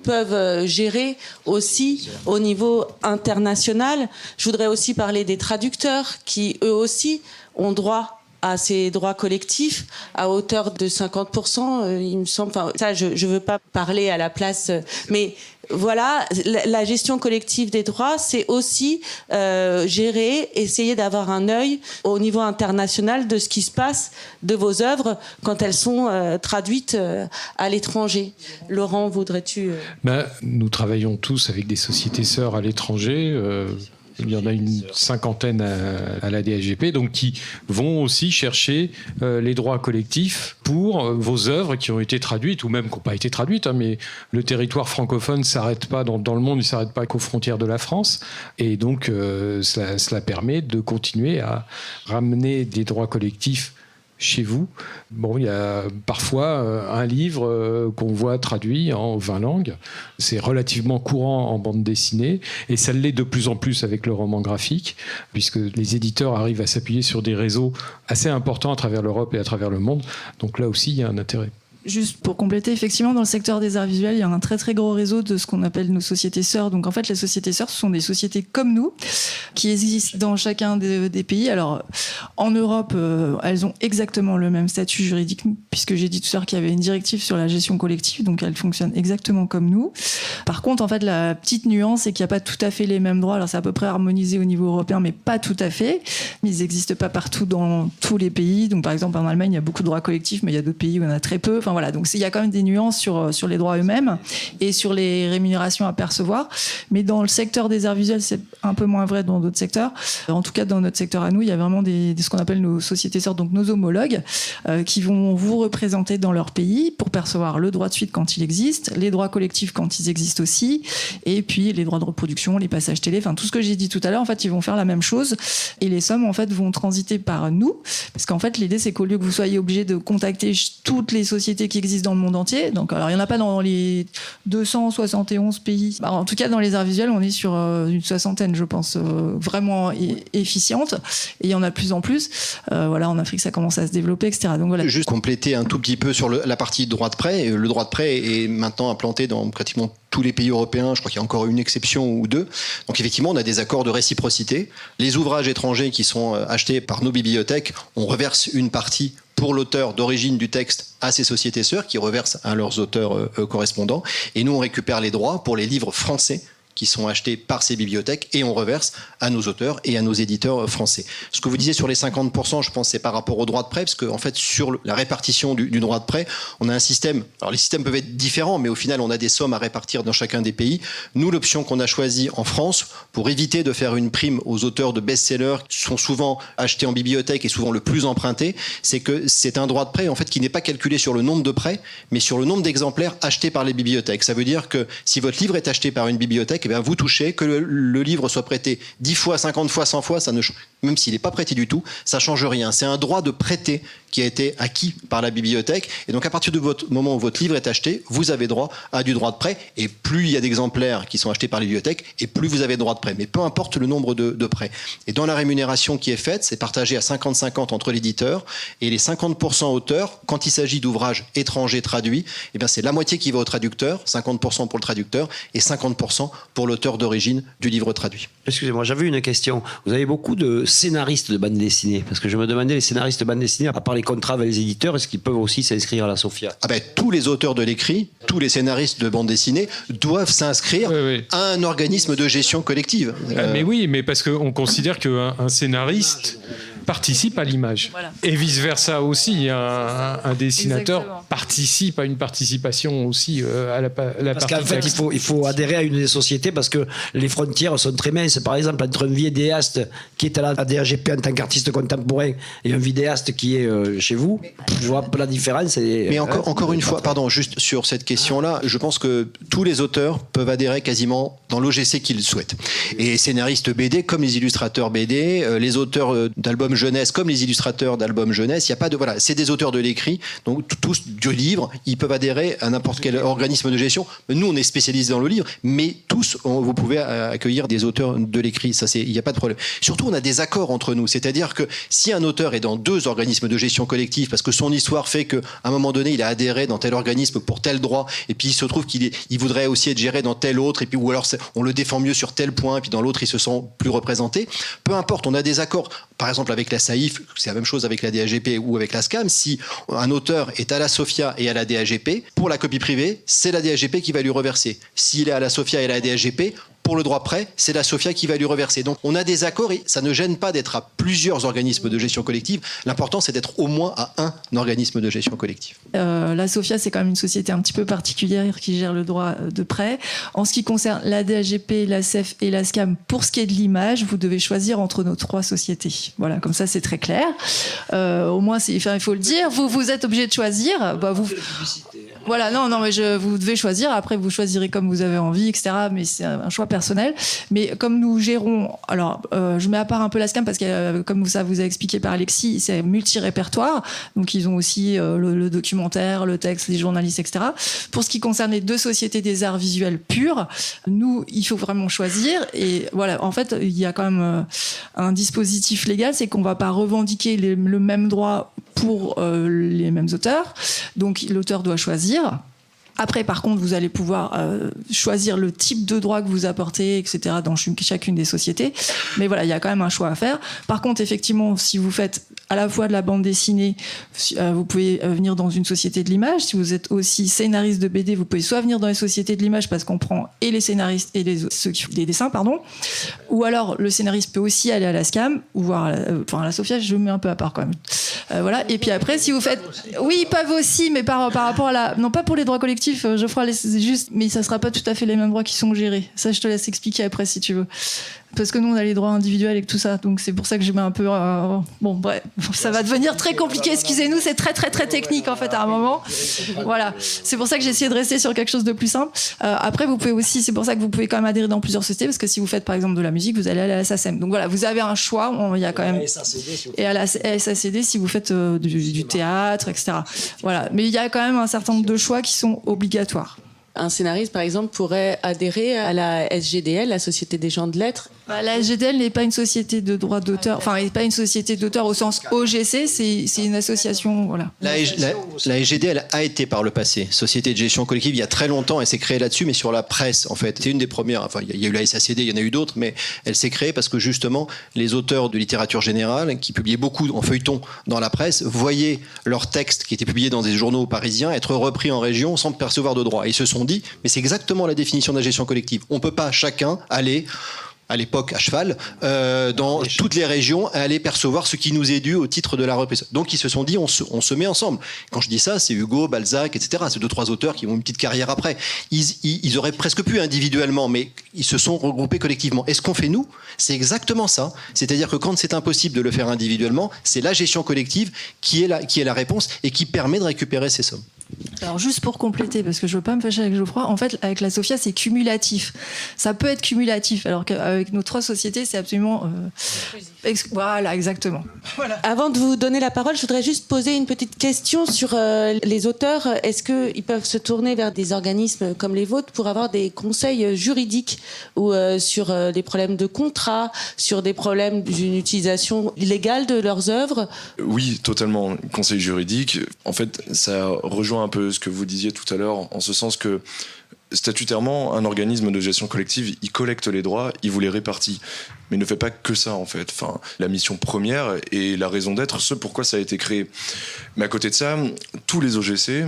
peuvent gérer aussi au niveau international. Je voudrais aussi parler des traducteurs qui, eux aussi, ont droit à ces droits collectifs à hauteur de 50%, il me semble. Enfin, ça, je ne veux pas parler à la place, mais voilà, la gestion collective des droits, c'est aussi gérer, essayer d'avoir un œil au niveau international de ce qui se passe de vos œuvres quand elles sont traduites à l'étranger. Laurent, voudrais-tu Nous travaillons tous avec des sociétés sœurs à l'étranger. Il y en a une cinquantaine à la DAGP, donc qui vont aussi chercher les droits collectifs pour vos œuvres qui ont été traduites ou même qui n'ont pas été traduites. Hein, mais le territoire francophone ne s'arrête pas dans le monde, il ne s'arrête pas qu'aux frontières de la France. Et donc, cela permet de continuer à ramener des droits collectifs chez vous. Bon, il y a parfois un livre qu'on voit traduit en 20 langues. C'est relativement courant en bande dessinée et ça l'est de plus en plus avec le roman graphique, puisque les éditeurs arrivent à s'appuyer sur des réseaux assez importants à travers l'Europe et à travers le monde. Donc là aussi, il y a un intérêt. Juste pour compléter, effectivement, dans le secteur des arts visuels, il y a un très très gros réseau de ce qu'on appelle nos sociétés sœurs. Donc en fait, les sociétés sœurs, ce sont des sociétés comme nous, qui existent dans chacun des pays. Alors en Europe, elles ont exactement le même statut juridique, puisque j'ai dit tout à l'heure qu'il y avait une directive sur la gestion collective, donc elles fonctionnent exactement comme nous. Par contre, en fait, la petite nuance, c'est qu'il n'y a pas tout à fait les mêmes droits. Alors c'est à peu près harmonisé au niveau européen, mais pas tout à fait. Ils n'existent pas partout dans tous les pays. Donc par exemple, en Allemagne, il y a beaucoup de droits collectifs, mais il y a d'autres pays où il y en a très peu. Enfin voilà, donc il y a quand même des nuances sur les droits eux-mêmes et sur les rémunérations à percevoir. Mais dans le secteur des arts visuels, c'est un peu moins vrai dans d'autres secteurs. En tout cas, dans notre secteur à nous, il y a vraiment ce qu'on appelle nos sociétés sœurs, donc nos homologues, qui vont vous représenter dans leur pays pour percevoir le droit de suite quand il existe, les droits collectifs quand ils existent aussi, et puis les droits de reproduction, les passages télé, enfin tout ce que j'ai dit tout à l'heure, en fait, ils vont faire la même chose. Et les sommes, en fait, vont transiter par nous. Parce qu'en fait, l'idée, c'est qu'au lieu que vous soyez obligé de contacter toutes les sociétés qui existent dans le monde entier, donc alors il n'y en a pas dans les 271 pays. En tout cas, dans les arts visuels, on est sur une soixantaine, je pense, vraiment efficiente. Et il y en a de plus en plus. Voilà, en Afrique, ça commence à se développer, etc. Donc voilà. Juste compléter un tout petit peu sur la partie droit de prêt. Le droit de prêt est maintenant implanté dans pratiquement tous les pays européens. Je crois qu'il y a encore une exception ou deux. Donc effectivement, on a des accords de réciprocité. Les ouvrages étrangers qui sont achetés par nos bibliothèques, on reverse une partie pour l'auteur d'origine du texte à ces sociétés sœurs qui reversent à leurs auteurs correspondants. Et nous, on récupère les droits pour les livres français qui sont achetés par ces bibliothèques et on reverse à nos auteurs et à nos éditeurs français. Ce que vous disiez sur les 50%, je pense que c'est par rapport au droit de prêt, parce qu'en fait, sur la répartition du droit de prêt, on a un système, alors les systèmes peuvent être différents, mais au final, on a des sommes à répartir dans chacun des pays. Nous, l'option qu'on a choisie en France, pour éviter de faire une prime aux auteurs de best-sellers qui sont souvent achetés en bibliothèque et souvent le plus emprunté, c'est que c'est un droit de prêt en fait qui n'est pas calculé sur le nombre de prêts, mais sur le nombre d'exemplaires achetés par les bibliothèques. Ça veut dire que si votre livre est acheté par une bibliothèque, eh bien, vous touchez, que le livre soit prêté 10 fois, 50 fois, 100 fois, même s'il n'est pas prêté du tout, ça ne change rien. C'est un droit de prêter qui a été acquis par la bibliothèque. Et donc, à partir du moment où votre livre est acheté, vous avez droit à du droit de prêt. Et plus il y a d'exemplaires qui sont achetés par les bibliothèques, et plus vous avez droit de prêt. Mais peu importe le nombre de prêts. Et dans la rémunération qui est faite, c'est partagé à 50-50 entre l'éditeur et les 50% auteurs. Quand il s'agit d'ouvrages étrangers traduits, eh bien, c'est la moitié qui va au traducteur, 50% pour le traducteur et 50% pour l'auteur d'origine du livre traduit. Excusez-moi, j'avais une question. Vous avez beaucoup de scénaristes de bande dessinée, parce que je me demandais, les scénaristes de bande dessinée, à part les contrats avec les éditeurs, est-ce qu'ils peuvent aussi s'inscrire à la SOFIA ? Tous les auteurs de l'écrit, tous les scénaristes de bande dessinée doivent s'inscrire à un organisme de gestion collective. Mais oui, mais parce qu'on considère qu'un scénariste participe à l'image. Voilà. Et vice-versa aussi. Un dessinateur participe à une participation aussi à la partie parce qu'en fait, il faut adhérer à une des sociétés parce que les frontières sont très minces. Par exemple, entre un vidéaste qui est à la DAGP en tant qu'artiste contemporain et un vidéaste qui est chez vous, je vois pas la différence. Mais encore une fois, pardon, juste sur cette question-là, je pense que tous les auteurs peuvent adhérer quasiment dans l'OGC qu'ils souhaitent. Et scénaristes BD comme les illustrateurs BD, les auteurs d'albums jeunesse comme les illustrateurs d'albums jeunesse, il y a pas de c'est des auteurs de l'écrit, donc tous du livre, ils peuvent adhérer à n'importe quel organisme de gestion. Nous, on est spécialisés dans le livre, mais tous, vous pouvez accueillir des auteurs de l'écrit, ça il n'y a pas de problème. Surtout, on a des accords entre nous, c'est-à-dire que si un auteur est dans 2 organismes de gestion collective parce que son histoire fait qu'à un moment donné, il a adhéré dans tel organisme pour tel droit, et puis il se trouve qu'il voudrait aussi être géré dans tel autre, et puis ou alors on le défend mieux sur tel point, et puis dans l'autre, il se sent plus représenté. Peu importe, on a des accords. Par exemple, avec la SAIF, c'est la même chose avec la DAGP ou avec la SCAM. Si un auteur est à la SOFIA et à la DAGP, pour la copie privée, c'est la DAGP qui va lui reverser. S'il est à la SOFIA et à la DAGP, pour le droit prêt, c'est la SOFIA qui va lui reverser. Donc on a des accords et ça ne gêne pas d'être à plusieurs organismes de gestion collective. L'important, c'est d'être au moins à un organisme de gestion collective. La SOFIA, c'est quand même une société un petit peu particulière qui gère le droit de prêt. En ce qui concerne la DAGP, la CEF et la SCAM, pour ce qui est de l'image, vous devez choisir entre nos 3 sociétés. Voilà, comme ça, c'est très clair. Au moins, il faut le dire. Vous êtes obligé de choisir. Voilà, non, mais vous devez choisir. Après, vous choisirez comme vous avez envie, etc. Mais c'est un choix personnel. Mais comme nous gérons, alors, je mets à part un peu la SCAM parce que, comme ça vous a expliqué par Alexis, c'est multi-répertoire. Donc, ils ont aussi le documentaire, le texte, les journalistes, etc. Pour ce qui concerne les 2 sociétés des arts visuels purs, nous, il faut vraiment choisir. Et voilà, en fait, il y a quand même un dispositif légal, c'est qu'on ne va pas revendiquer le même droit pour les mêmes auteurs. Donc l'auteur doit choisir. Après, par contre, vous allez pouvoir choisir le type de droit que vous apportez, etc., dans chacune des sociétés. Mais voilà, il y a quand même un choix à faire. Par contre, effectivement, si vous faites à la fois de la bande dessinée, vous pouvez venir dans une société de l'image. Si vous êtes aussi scénariste de BD, vous pouvez soit venir dans les sociétés de l'image parce qu'on prend et les scénaristes et ceux qui font des dessins, pardon. Ou alors, le scénariste peut aussi aller à la SCAM ou voir à la Sophia, je le mets un peu à part quand même. Voilà. Et puis après, si vous faites... Oui, ils peuvent aussi, mais par rapport à la... Non, pas pour les droits collectifs, Geoffroy, c'est juste... Mais ça sera pas tout à fait les mêmes droits qui sont gérés. Ça, je te laisse expliquer après si tu veux. Parce que nous, on a les droits individuels et tout ça. Donc, c'est pour ça que je mets un peu... Bon, bref, ça va devenir très compliqué. Excusez-nous, c'est très, très, très technique, en fait, à un moment. Voilà. C'est pour ça que j'ai essayé de rester sur quelque chose de plus simple. Après, vous pouvez aussi... C'est pour ça que vous pouvez quand même adhérer dans plusieurs sociétés, parce que si vous faites, par exemple, de la musique, vous allez aller à la SACEM. Donc, voilà, vous avez un choix. Il y a quand même... Et à la SACD, si vous faites du théâtre, etc. Voilà. Mais il y a quand même un certain nombre de choix qui sont obligatoires. Un scénariste, par exemple, pourrait adhérer à la SGDL, la Société des gens de lettres. La SGDL n'est pas une société de droit d'auteur, enfin, n'est pas une société d'auteur au sens OGC, c'est une association, voilà. La SGDL a été par le passé société de gestion collective il y a très longtemps, elle s'est créée là-dessus, mais sur la presse, en fait. C'est une des premières, enfin, il y a eu la SACD, il y en a eu d'autres, mais elle s'est créée parce que justement, les auteurs de littérature générale, qui publiaient beaucoup en feuilleton dans la presse, voyaient leurs textes qui étaient publiés dans des journaux parisiens être repris en région sans percevoir de droits. Et ils se sont dit, mais c'est exactement la définition de la gestion collective. On ne peut pas chacun aller, à l'époque à cheval, dans toutes les régions, aller percevoir ce qui nous est dû au titre de la reprise. Donc ils se sont dit, on se met ensemble. Quand je dis ça, c'est Hugo, Balzac, etc. C'est 2-3 auteurs qui ont une petite carrière après. Ils auraient presque pu individuellement, mais ils se sont regroupés collectivement. Et ce qu'on fait nous, c'est exactement ça. C'est-à-dire que quand c'est impossible de le faire individuellement, c'est la gestion collective qui est la réponse et qui permet de récupérer ces sommes. Alors juste pour compléter, parce que je veux pas me fâcher avec Geoffroy, en fait avec la Sophia c'est cumulatif. Ça peut être cumulatif, alors qu'avec nos 3 sociétés c'est absolument... Voilà, exactement. Voilà. Avant de vous donner la parole, je voudrais juste poser une petite question sur les auteurs. Est-ce qu'ils peuvent se tourner vers des organismes comme les vôtres pour avoir des conseils juridiques ou sur des problèmes de contrat, sur des problèmes d'une utilisation illégale de leurs œuvres ? Oui, totalement. Conseil juridique, en fait, ça rejoint un peu ce que vous disiez tout à l'heure, en ce sens que statutairement, un organisme de gestion collective, il collecte les droits, il vous les répartit. Mais il ne fait pas que ça, en fait. Enfin, la mission première et la raison d'être, ce pourquoi ça a été créé. Mais à côté de ça, tous les OGC,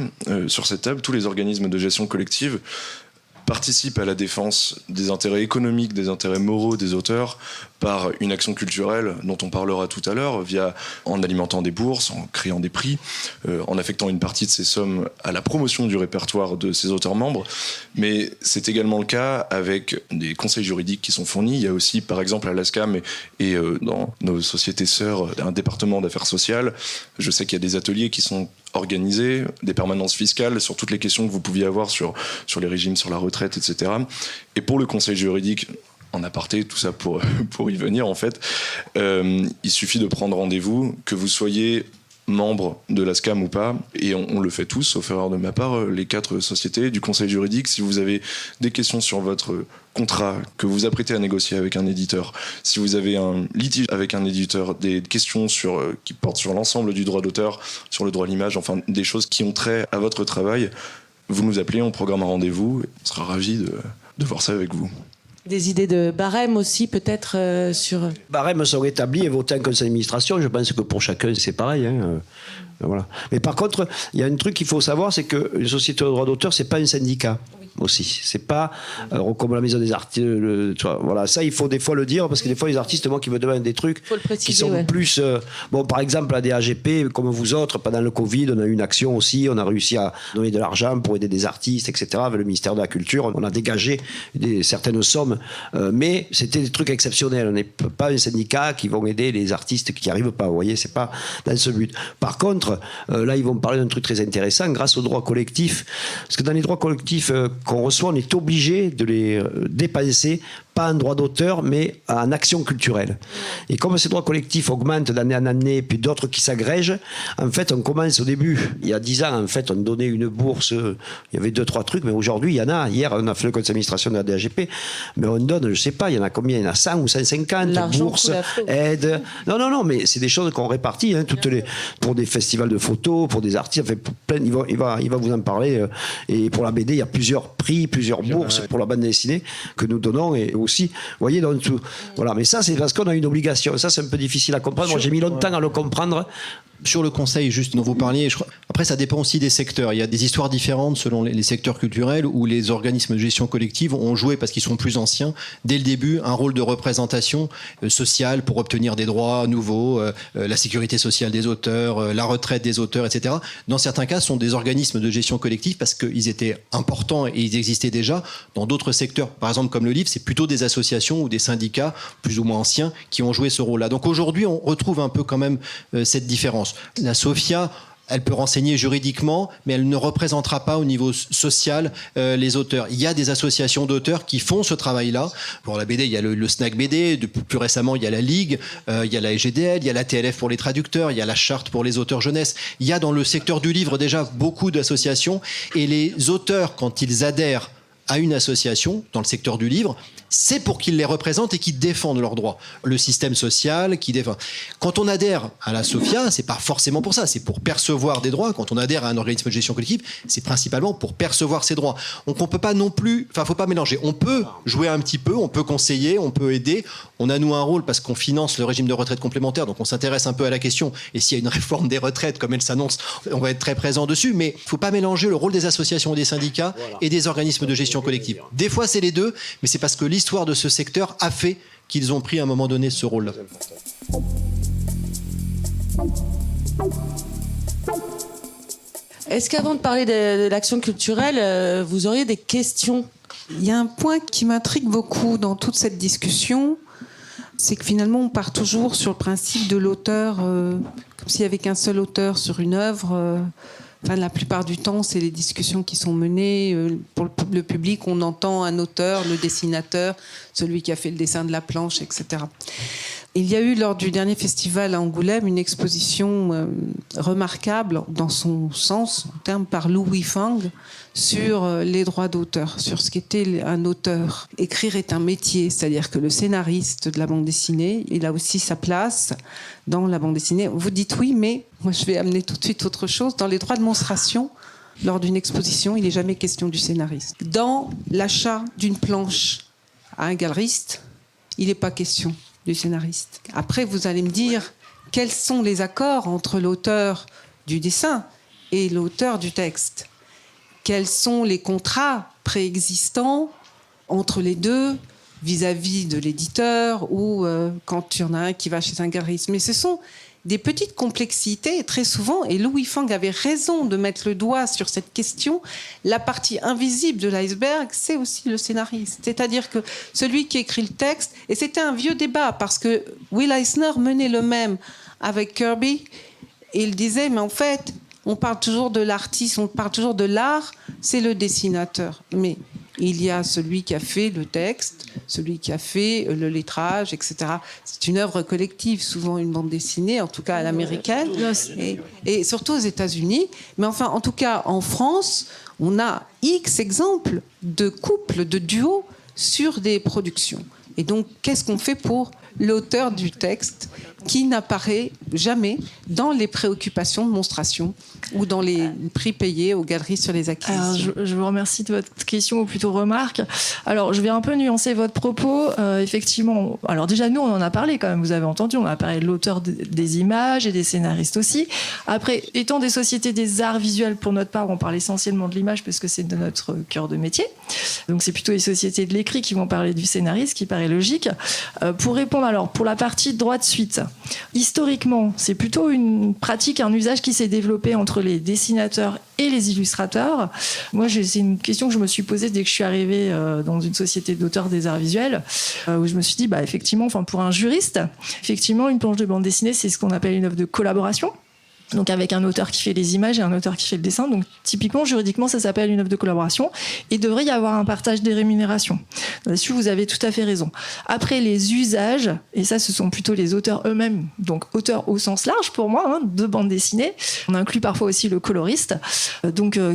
sur cette table, tous les organismes de gestion collective, participent à la défense des intérêts économiques, des intérêts moraux des auteurs par une action culturelle dont on parlera tout à l'heure, en alimentant des bourses, en créant des prix, en affectant une partie de ces sommes à la promotion du répertoire de ces auteurs membres. Mais c'est également le cas avec des conseils juridiques qui sont fournis. Il y a aussi, par exemple, à l'ASCAM et dans nos sociétés sœurs, un département d'affaires sociales. Je sais qu'il y a des ateliers qui sont organisés, des permanences fiscales sur toutes les questions que vous pouviez avoir sur les régimes, sur la retraite, etc. Et pour le conseil juridique, en aparté, tout ça pour y venir en fait, il suffit de prendre rendez-vous, que vous soyez membre de la SCAM ou pas, et on le fait tous, sauf erreur de ma part, les 4 sociétés du conseil juridique. Si vous avez des questions sur votre contrat que vous apprêtez à négocier avec un éditeur, si vous avez un litige avec un éditeur, des questions qui portent sur l'ensemble du droit d'auteur, sur le droit à l'image, enfin des choses qui ont trait à votre travail, vous nous appelez, on programme un rendez-vous, on sera ravis de voir ça avec vous. Des idées de barème aussi, peut-être sur... Barème sont établis et votés en conseil d'administration. Je pense que pour chacun, c'est pareil. Hein. Voilà. Mais par contre, il y a un truc qu'il faut savoir, c'est que les sociétés de droit d'auteur, c'est pas un syndicat. Aussi, c'est pas comme la maison des artistes. Voilà, ça il faut des fois le dire parce que des fois les artistes, moi qui me demandent des trucs qui sont plus bon, par exemple la DAGP, comme vous autres, pendant le Covid, on a eu une action aussi, on a réussi à donner de l'argent pour aider des artistes, etc. Avec le ministère de la Culture, on a dégagé certaines sommes, mais c'était des trucs exceptionnels. On n'est pas un syndicat qui vont aider les artistes qui n'y arrivent pas. Vous voyez, c'est pas dans ce but. Par contre, là ils vont parler d'un truc très intéressant grâce aux droits collectifs, parce que dans les droits collectifs qu'on reçoit, on est obligé de les dépenser pas en droit d'auteur, mais en action culturelle. Et comme ces droits collectifs augmentent d'année en année, puis d'autres qui s'agrègent, en fait, on commence au début. Il y a 10 ans, en fait, on donnait une bourse, il y avait 2-3 trucs, mais aujourd'hui, il y en a. Hier, on a fait le conseil d'administration de la DAGP, mais on donne, je sais pas, il y en a combien? Il y en a 100 ou 150 bourses, aides. Non, mais c'est des choses qu'on répartit, hein, pour des festivals de photos, pour des artistes, enfin, plein, il va vous en parler. Et pour la BD, il y a plusieurs prix, plusieurs bourses pour la bande dessinée que nous donnons, et aussi, vous voyez, dans tout. Voilà, mais ça, c'est parce qu'on a une obligation. Ça, c'est un peu difficile à comprendre. Moi, j'ai mis longtemps à le comprendre. Sur le conseil juste dont vous parliez, après ça dépend aussi des secteurs. Il y a des histoires différentes selon les secteurs culturels où les organismes de gestion collective ont joué, parce qu'ils sont plus anciens, dès le début, un rôle de représentation sociale pour obtenir des droits nouveaux, la sécurité sociale des auteurs, la retraite des auteurs, etc. Dans certains cas, ce sont des organismes de gestion collective parce qu'ils étaient importants et ils existaient déjà. Dans d'autres secteurs, par exemple comme le livre, c'est plutôt des associations ou des syndicats plus ou moins anciens qui ont joué ce rôle-là. Donc aujourd'hui, on retrouve un peu quand même cette différence. La SOFIA, elle peut renseigner juridiquement, mais elle ne représentera pas au niveau social les auteurs. Il y a des associations d'auteurs qui font ce travail-là. Pour la BD, il y a le Snack BD. Plus récemment, il y a la Ligue, il y a la SGDL, il y a la TLF pour les traducteurs, il y a la Charte pour les auteurs jeunesse. Il y a dans le secteur du livre déjà beaucoup d'associations. Et les auteurs, quand ils adhèrent à une association dans le secteur du livre, c'est pour qu'ils les représentent et qu'ils défendent leurs droits. Le système social qui défend. Quand on adhère à la SOFIA, c'est pas forcément pour ça, c'est pour percevoir des droits. Quand on adhère à un organisme de gestion collective, c'est principalement pour percevoir ses droits. Donc on peut pas non plus, faut pas mélanger. On peut jouer un petit peu, on peut conseiller, on peut aider. On a nous un rôle parce qu'on finance le régime de retraite complémentaire, donc on s'intéresse un peu à la question. Et s'il y a une réforme des retraites comme elle s'annonce, on va être très présent dessus. Mais faut pas mélanger le rôle des associations et des syndicats et des organismes de gestion collective. Des fois c'est les deux, mais c'est parce que l'histoire de ce secteur a fait qu'ils ont pris à un moment donné ce rôle-là. Est-ce qu'avant de parler de l'action culturelle, vous auriez des questions? Il y a un point qui m'intrigue beaucoup dans toute cette discussion, c'est que finalement on part toujours sur le principe de l'auteur, comme s'il n'y avait qu'un seul auteur sur une œuvre. Enfin, la plupart du temps, c'est les discussions qui sont menées. Pour le public, on entend un auteur, le dessinateur, celui qui a fait le dessin de la planche, etc. Il y a eu, lors du dernier festival à Angoulême, une exposition remarquable, dans son sens, en termes, par Lu Weifang, sur les droits d'auteur, sur ce qu'était un auteur. Écrire est un métier, c'est-à-dire que le scénariste de la bande dessinée, il a aussi sa place dans la bande dessinée. Vous dites oui, mais moi je vais amener tout de suite autre chose. Dans les droits de monstration, lors d'une exposition, il n'est jamais question du scénariste. Dans l'achat d'une planche à un galeriste, il n'est pas question du scénariste. Après, vous allez me dire quels sont les accords entre l'auteur du dessin et l'auteur du texte. Quels sont les contrats préexistants entre les deux vis-à-vis de l'éditeur ou quand il y en a un qui va chez un galeriste. Mais ce sont des petites complexités, très souvent, et Lu Weifang avait raison de mettre le doigt sur cette question, la partie invisible de l'iceberg, c'est aussi le scénariste. C'est-à-dire que celui qui écrit le texte, et c'était un vieux débat, parce que Will Eisner menait le même avec Kirby, et il disait, mais en fait, on parle toujours de l'artiste, on parle toujours de l'art, c'est le dessinateur. Mais il y a celui qui a fait le texte, celui qui a fait le lettrage, etc. C'est une œuvre collective, souvent une bande dessinée, en tout cas à l'américaine, et surtout aux États-Unis. Mais enfin, en tout cas, en France, on a X exemples de couples, de duos sur des productions. Et donc, qu'est-ce qu'on fait pour l'auteur du texte qui n'apparaît jamais dans les préoccupations de monstration ou dans les prix payés aux galeries sur les acquisitions? Alors, je vous remercie de votre question, ou plutôt remarque. Alors, je vais un peu nuancer votre propos. Effectivement, alors déjà, nous, on en a parlé quand même, vous avez entendu, on a parlé de l'auteur des images et des scénaristes aussi. Après, étant des sociétés des arts visuels, pour notre part, on parle essentiellement de l'image parce que c'est de notre cœur de métier. Donc, c'est plutôt les sociétés de l'écrit qui vont parler du scénariste, qui paraît logique. Pour répondre, alors, pour la partie droit de suite, historiquement, c'est plutôt une pratique, un usage qui s'est développé entre les dessinateurs et les illustrateurs. Moi, c'est une question que je me suis posée dès que je suis arrivée dans une société d'auteurs des arts visuels, où je me suis dit, effectivement, pour un juriste, effectivement, une planche de bande dessinée, c'est ce qu'on appelle une œuvre de collaboration. Donc avec un auteur qui fait les images et un auteur qui fait le dessin. Donc typiquement, juridiquement, ça s'appelle une œuvre de collaboration. Et il devrait y avoir un partage des rémunérations. Là-dessus, vous avez tout à fait raison. Après, les usages, et ça, ce sont plutôt les auteurs eux-mêmes, donc auteurs au sens large pour moi, de bande dessinée. On inclut parfois aussi le coloriste,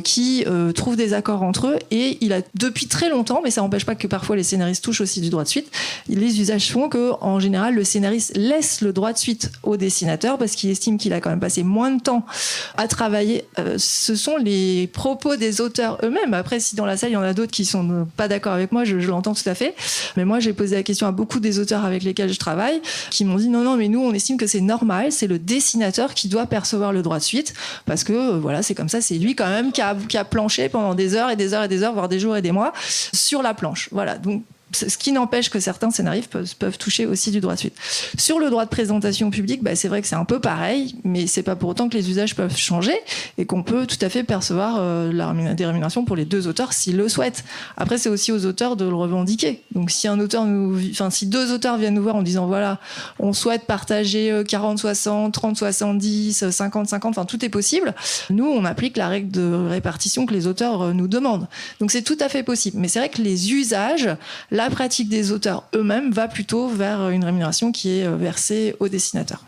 qui trouve des accords entre eux. Et il a depuis très longtemps, mais ça n'empêche pas que parfois les scénaristes touchent aussi du droit de suite, les usages font qu'en général, le scénariste laisse le droit de suite au dessinateur parce qu'il estime qu'il a quand même passé moins de temps à travailler. Ce sont les propos des auteurs eux-mêmes. Après, si dans la salle, il y en a d'autres qui sont pas d'accord avec moi, je l'entends tout à fait. Mais moi, j'ai posé la question à beaucoup des auteurs avec lesquels je travaille qui m'ont dit non, mais nous, on estime que c'est normal, c'est le dessinateur qui doit percevoir le droit de suite parce que voilà, c'est comme ça, c'est lui quand même qui a planché pendant des heures et des heures et des heures, voire des jours et des mois sur la planche. Voilà. Donc, ce qui n'empêche que certains scénaristes peuvent toucher aussi du droit de suite. Sur le droit de présentation publique, c'est vrai que c'est un peu pareil, mais c'est pas pour autant que les usages peuvent changer et qu'on peut tout à fait percevoir des rémunérations pour les deux auteurs s'ils le souhaitent. Après, c'est aussi aux auteurs de le revendiquer. Donc, si si deux auteurs viennent nous voir en disant voilà, on souhaite partager 40-60, 30-70, 50-50, enfin tout est possible, nous, on applique la règle de répartition que les auteurs nous demandent. Donc, c'est tout à fait possible. Mais c'est vrai que les usages, la pratique des auteurs eux-mêmes va plutôt vers une rémunération qui est versée aux dessinateurs.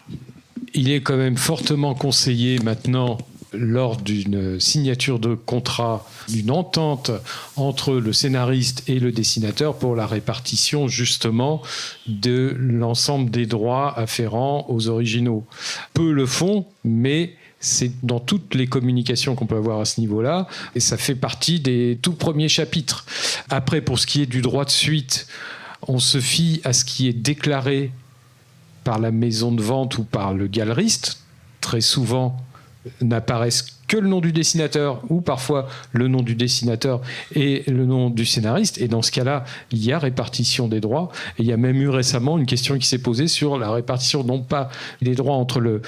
Il est quand même fortement conseillé maintenant, lors d'une signature de contrat, d'une entente entre le scénariste et le dessinateur pour la répartition justement de l'ensemble des droits afférents aux originaux. Peu le font, mais c'est dans toutes les communications qu'on peut avoir à ce niveau-là, et ça fait partie des tout premiers chapitres. Après, pour ce qui est du droit de suite, on se fie à ce qui est déclaré par la maison de vente ou par le galeriste. Très souvent, n'apparaissent que le nom du dessinateur ou parfois le nom du dessinateur et le nom du scénariste. Et dans ce cas-là, il y a répartition des droits. Et il y a même eu récemment une question qui s'est posée sur la répartition, non pas des droits entre le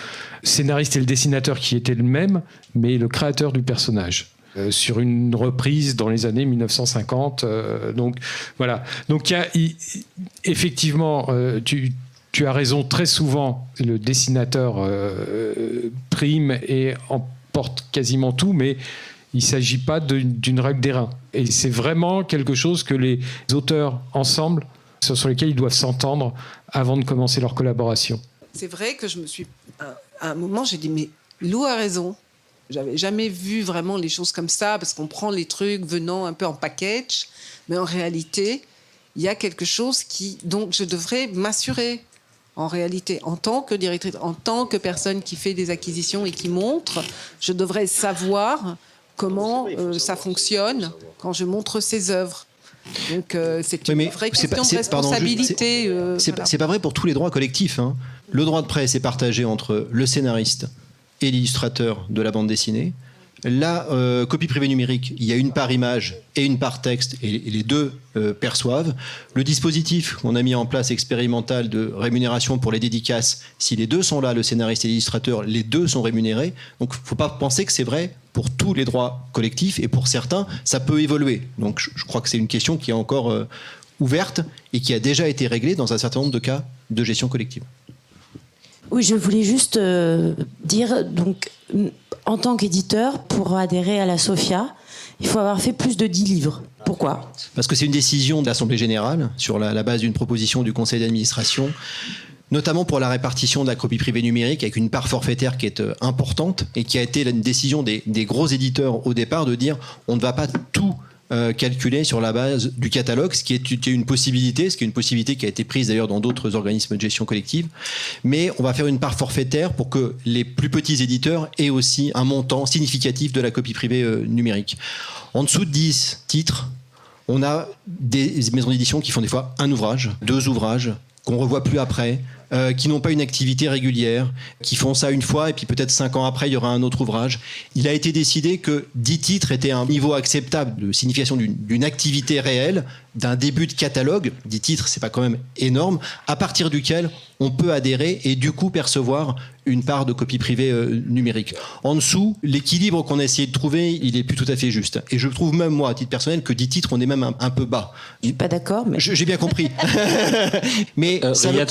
scénariste et le dessinateur qui était le même, mais le créateur du personnage. Sur une reprise dans les années 1950. Donc voilà. Donc il y a effectivement... Tu as raison, très souvent, le dessinateur prime et emporte quasiment tout, mais il ne s'agit pas d'une règle d'airain. Et c'est vraiment quelque chose que les auteurs, ensemble, sur lesquels ils doivent s'entendre avant de commencer leur collaboration. C'est vrai que à un moment, j'ai dit, mais Lou a raison. J'avais jamais vu vraiment les choses comme ça, parce qu'on prend les trucs venant un peu en package, mais en réalité, il y a quelque chose dont je devrais m'assurer. En réalité, en tant que directrice, en tant que personne qui fait des acquisitions et qui montre, je devrais savoir comment ça fonctionne quand je montre ces œuvres. Donc, c'est une vraie question de responsabilité. C'est pas vrai pour tous les droits collectifs. Le droit de presse est partagé entre le scénariste et l'illustrateur de la bande dessinée. La copie privée numérique, il y a une part image et une part texte, et les deux perçoivent. Le dispositif qu'on a mis en place expérimental de rémunération pour les dédicaces, si les deux sont là, le scénariste et l'illustrateur, les deux sont rémunérés. Donc il ne faut pas penser que c'est vrai pour tous les droits collectifs, et pour certains, ça peut évoluer. Donc je crois que c'est une question qui est encore ouverte et qui a déjà été réglée dans un certain nombre de cas de gestion collective. Oui, je voulais juste dire, donc, en tant qu'éditeur, pour adhérer à la SOFIA, il faut avoir fait plus de 10 livres. Pourquoi ? Parce que c'est une décision de l'Assemblée générale, sur la base d'une proposition du conseil d'administration, notamment pour la répartition de la copie privée numérique, avec une part forfaitaire qui est importante, et qui a été une décision des gros éditeurs au départ de dire on ne va pas tout calculé sur la base du catalogue, ce qui est une possibilité, qui a été prise d'ailleurs dans d'autres organismes de gestion collective, mais on va faire une part forfaitaire pour que les plus petits éditeurs aient aussi un montant significatif de la copie privée numérique. En dessous de 10 titres, on a des maisons d'édition qui font des fois un ouvrage, 2 ouvrages, qu'on ne revoit plus après, qui n'ont pas une activité régulière, qui font ça une fois et puis peut-être 5 ans après, il y aura un autre ouvrage. Il a été décidé que 10 titres étaient un niveau acceptable de signification d'une activité réelle, d'un début de catalogue. 10 titres, c'est pas quand même énorme, à partir duquel on peut adhérer et du coup percevoir une part de copie privée numérique. En dessous, l'équilibre qu'on a essayé de trouver, il est plus tout à fait juste. Et je trouve même, moi, à titre personnel, que 10 titres, on est même un peu bas. Je suis pas d'accord, mais... J'ai bien compris. Mais Riyad,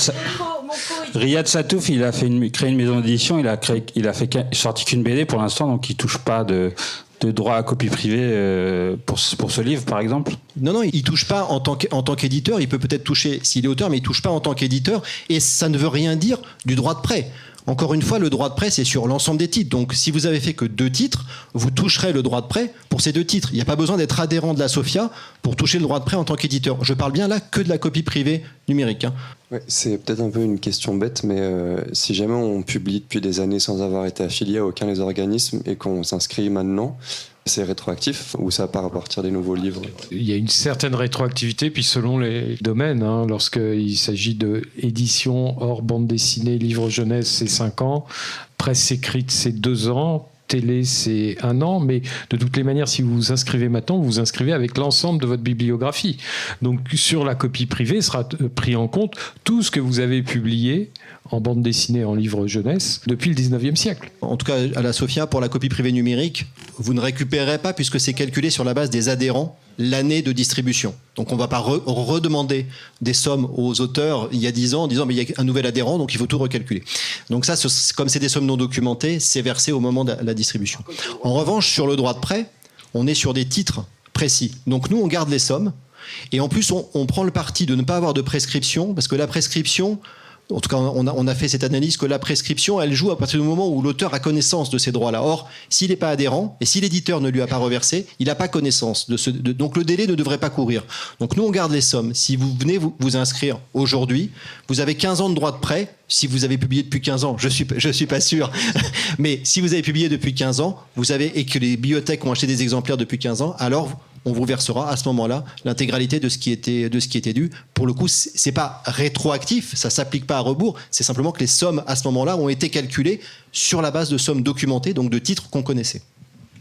Riyad Satouf, il a créé une maison d'édition, il a sorti qu'une BD pour l'instant, donc il touche pas de droit à copie privée pour ce livre, par exemple. Non, il touche pas en tant qu'éditeur. Il peut peut-être toucher s'il est auteur, mais il touche pas en tant qu'éditeur. Et ça ne veut rien dire du droit de prêt. Encore une fois, le droit de prêt, c'est sur l'ensemble des titres. Donc, si vous avez fait que 2 titres, vous toucherez le droit de prêt pour ces 2 titres. Il n'y a pas besoin d'être adhérent de la SOFIA pour toucher le droit de prêt en tant qu'éditeur. Je parle bien là que de la copie privée numérique. Ouais, c'est peut-être un peu une question bête, mais si jamais on publie depuis des années sans avoir été affilié à aucun des organismes et qu'on s'inscrit maintenant, c'est rétroactif ou ça part à partir des nouveaux livres? Il y a une certaine rétroactivité, puis selon les domaines, lorsqu'il s'agit d'édition hors bande dessinée, livre jeunesse, c'est 5 ans, presse écrite, c'est 2 ans, télé, c'est 1 an, mais de toutes les manières, si vous vous inscrivez maintenant, vous vous inscrivez avec l'ensemble de votre bibliographie. Donc sur la copie privée sera pris en compte tout ce que vous avez publié en bande dessinée, en livre jeunesse, depuis le 19e siècle. En tout cas, à la SOFIA, pour la copie privée numérique, vous ne récupérerez pas, puisque c'est calculé sur la base des adhérents, l'année de distribution. Donc on ne va pas redemander des sommes aux auteurs il y a 10 ans en disant mais il y a un nouvel adhérent, donc il faut tout recalculer. Donc ça, comme c'est des sommes non documentées, c'est versé au moment de la distribution. En revanche, sur le droit de prêt, on est sur des titres précis. Donc nous, on garde les sommes, et en plus, on prend le parti de ne pas avoir de prescription, parce que la prescription... En tout cas, on a fait cette analyse que la prescription, elle joue à partir du moment où l'auteur a connaissance de ces droits-là. Or, s'il n'est pas adhérent et si l'éditeur ne lui a pas reversé, il n'a pas connaissance donc le délai ne devrait pas courir. Donc nous, on garde les sommes. Si vous venez vous inscrire aujourd'hui, vous avez 15 ans de droit de prêt. Si vous avez publié depuis 15 ans, je suis pas sûr, mais si vous avez publié depuis 15 ans, et que les bibliothèques ont acheté des exemplaires depuis 15 ans, alors on vous versera à ce moment-là l'intégralité de ce qui était dû. Pour le coup, c'est pas rétroactif, ça s'applique pas à rebours, c'est simplement que les sommes à ce moment-là ont été calculées sur la base de sommes documentées, donc de titres qu'on connaissait.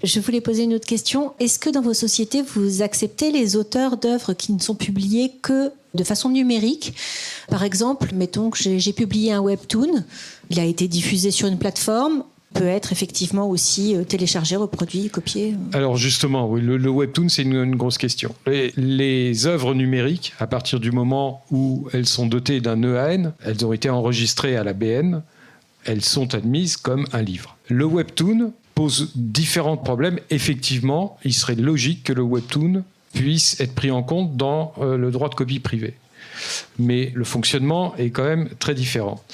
Je voulais poser une autre question. Est-ce que dans vos sociétés, vous acceptez les auteurs d'œuvres qui ne sont publiées que de façon numérique? Par exemple, mettons que j'ai publié un webtoon, il a été diffusé sur une plateforme, peut être effectivement aussi téléchargé, reproduit, copié. Alors justement, oui, le webtoon, c'est une grosse question. Les œuvres numériques, à partir du moment où elles sont dotées d'un EAN, elles ont été enregistrées à la BN, elles sont admises comme un livre. Le webtoon pose différents problèmes. Effectivement, il serait logique que le webtoon puisse être pris en compte dans le droit de copie privée. Mais le fonctionnement est quand même très différent.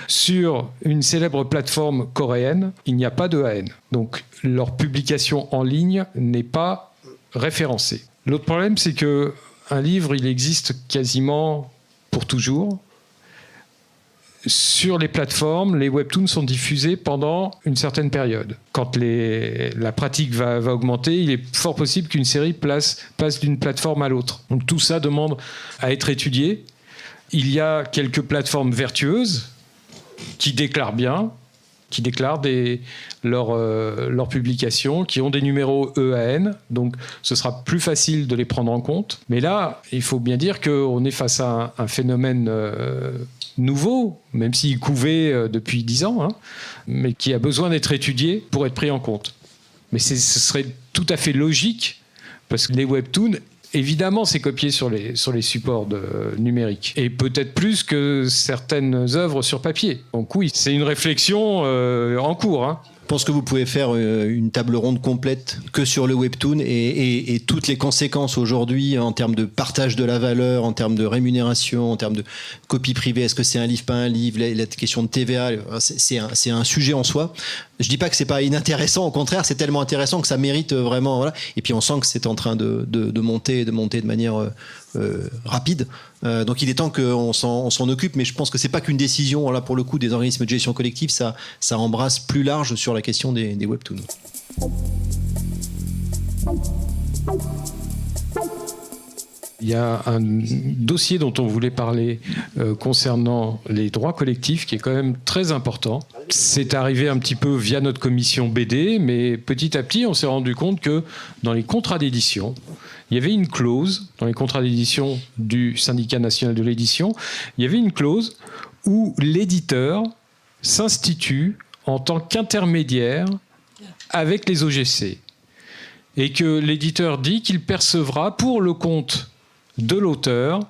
Sur une célèbre plateforme coréenne, il n'y a pas de EAN. Donc leur publication en ligne n'est pas référencée. L'autre problème, c'est qu'un livre, il existe quasiment pour toujours. Sur les plateformes, les webtoons sont diffusés pendant une certaine période. Quand la pratique va augmenter, il est fort possible qu'une série passe d'une plateforme à l'autre. Donc tout ça demande à être étudié. Il y a quelques plateformes vertueuses qui déclarent bien, qui déclarent leurs publications, qui ont des numéros EAN, donc ce sera plus facile de les prendre en compte. Mais là, il faut bien dire qu'on est face à un phénomène nouveau, même s'il couvait depuis 10 ans, mais qui a besoin d'être étudié pour être pris en compte. Mais ce serait tout à fait logique, parce que les webtoons, évidemment, c'est copié sur les supports numériques, et peut-être plus que certaines œuvres sur papier. Donc oui, c'est une réflexion en cours. Je pense que vous pouvez faire une table ronde complète que sur le webtoon et toutes les conséquences aujourd'hui en termes de partage de la valeur, en termes de rémunération, en termes de copie privée. Est-ce que c'est un livre, pas un livre? La question de TVA, c'est un sujet en soi. Je dis pas que c'est pas inintéressant, au contraire, c'est tellement intéressant que ça mérite vraiment. Voilà. Et puis on sent que c'est en train de monter de manière rapide. Donc il est temps qu'on s'en occupe, mais je pense que c'est pas qu'une décision là pour le coup des organismes de gestion collective, ça embrasse plus large sur la question des webtoons. Il y a un dossier dont on voulait parler concernant les droits collectifs qui est quand même très important. C'est arrivé un petit peu via notre commission BD, mais petit à petit, on s'est rendu compte que dans les contrats d'édition, il y avait une clause, dans les contrats d'édition du Syndicat national de l'édition, il y avait une clause où l'éditeur s'institue en tant qu'intermédiaire avec les OGC. Et que l'éditeur dit qu'il percevra pour le compte de l'auteur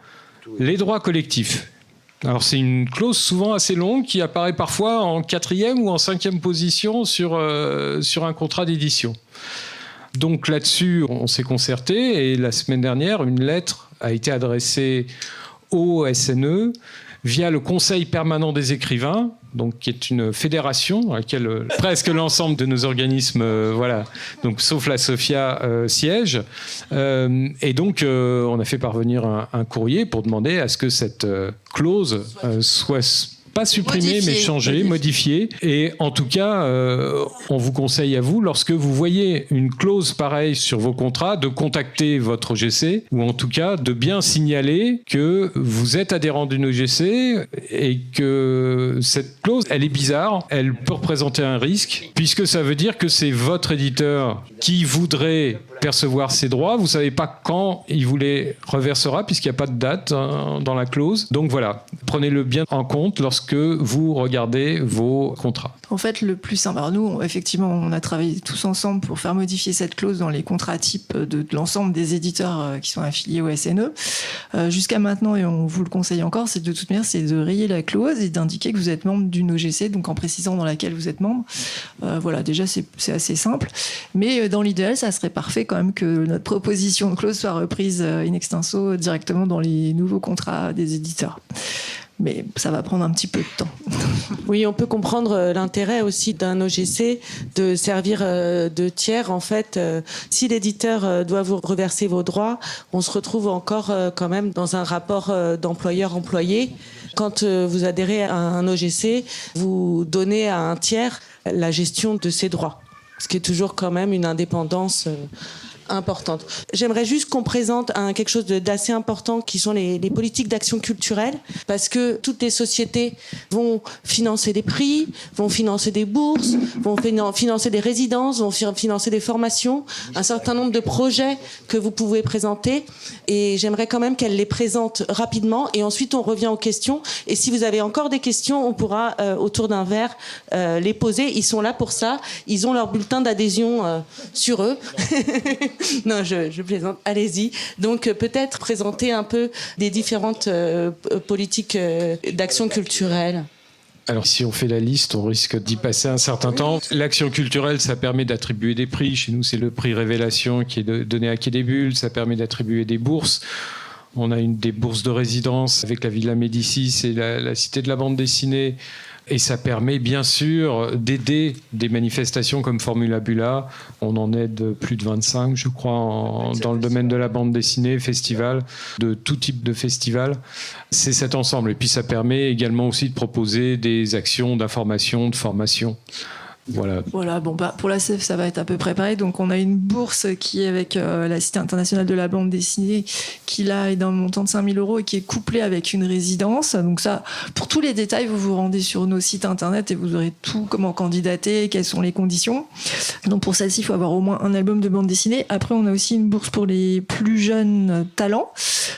les droits collectifs. Alors c'est une clause souvent assez longue qui apparaît parfois en 4e ou en 5e position sur un contrat d'édition. Donc là-dessus, on s'est concerté et la semaine dernière, une lettre a été adressée au SNE via le Conseil permanent des écrivains, donc qui est une fédération à laquelle presque l'ensemble de nos organismes, donc sauf la SOFIA, siègent. Et donc, on a fait parvenir un courrier pour demander à ce que cette clause soit pas supprimée, mais changée, modifiée. Et en tout cas, on vous conseille à vous, lorsque vous voyez une clause pareille sur vos contrats, de contacter votre OGC, ou en tout cas de bien signaler que vous êtes adhérent d'une OGC et que cette clause, elle est bizarre, elle peut représenter un risque, puisque ça veut dire que c'est votre éditeur qui voudrait percevoir ses droits. Vous ne savez pas quand il vous les reversera, puisqu'il n'y a pas de date dans la clause. Donc voilà, prenez-le bien en compte lorsque vous regardez vos contrats. En fait, le plus simple, alors nous, effectivement, on a travaillé tous ensemble pour faire modifier cette clause dans les contrats types de l'ensemble des éditeurs qui sont affiliés au SNE. Jusqu'à maintenant, et on vous le conseille encore, c'est de toute manière, c'est de rayer la clause et d'indiquer que vous êtes membre d'une OGC, donc en précisant dans laquelle vous êtes membre. Voilà, déjà, c'est assez simple. Mais dans l'idéal, ça serait parfait quand même que notre proposition de clause soit reprise in extenso directement dans les nouveaux contrats des éditeurs. Mais ça va prendre un petit peu de temps. Oui, on peut comprendre l'intérêt aussi d'un OGC de servir de tiers. En fait, si l'éditeur doit vous reverser vos droits, on se retrouve encore quand même dans un rapport d'employeur-employé. Quand vous adhérez à un OGC, vous donnez à un tiers la gestion de ses droits, ce qui est toujours quand même une indépendance importante. J'aimerais juste qu'on présente quelque chose d'assez important qui sont les politiques d'action culturelle, parce que toutes les sociétés vont financer des prix, vont financer des bourses, vont financer des résidences, vont financer des formations, un certain nombre de projets que vous pouvez présenter, et j'aimerais quand même qu'elles les présentent rapidement, et ensuite on revient aux questions, et si vous avez encore des questions, on pourra autour d'un verre les poser. Ils sont là pour ça, ils ont leur bulletin d'adhésion sur eux. Non, je plaisante. Allez-y. Donc, peut-être présenter un peu des différentes politiques d'action culturelle. Alors, si on fait la liste, on risque d'y passer un certain temps. L'action culturelle, ça permet d'attribuer des prix. Chez nous, c'est le prix Révélation qui est donné à Quai des Bulles. Ça permet d'attribuer des bourses. On a des bourses de résidence avec la Villa Médicis et la Cité de la bande dessinée. Et ça permet bien sûr d'aider des manifestations comme Formula Bula. On en aide plus de 25, je crois, dans le domaine de la bande dessinée, festival, de tout type de festival. C'est cet ensemble. Et puis ça permet également aussi de proposer des actions d'information, de formation. Voilà, bon, pour la CEF, ça va être à peu près pareil. Donc, on a une bourse qui est avec la Cité internationale de la bande dessinée, qui là est d'un montant de 5 000 € et qui est couplée avec une résidence. Donc, ça, pour tous les détails, vous vous rendez sur nos sites internet et vous aurez tout, comment candidater, quelles sont les conditions. Donc, pour celle-ci, il faut avoir au moins un album de bande dessinée. Après, on a aussi une bourse pour les plus jeunes talents,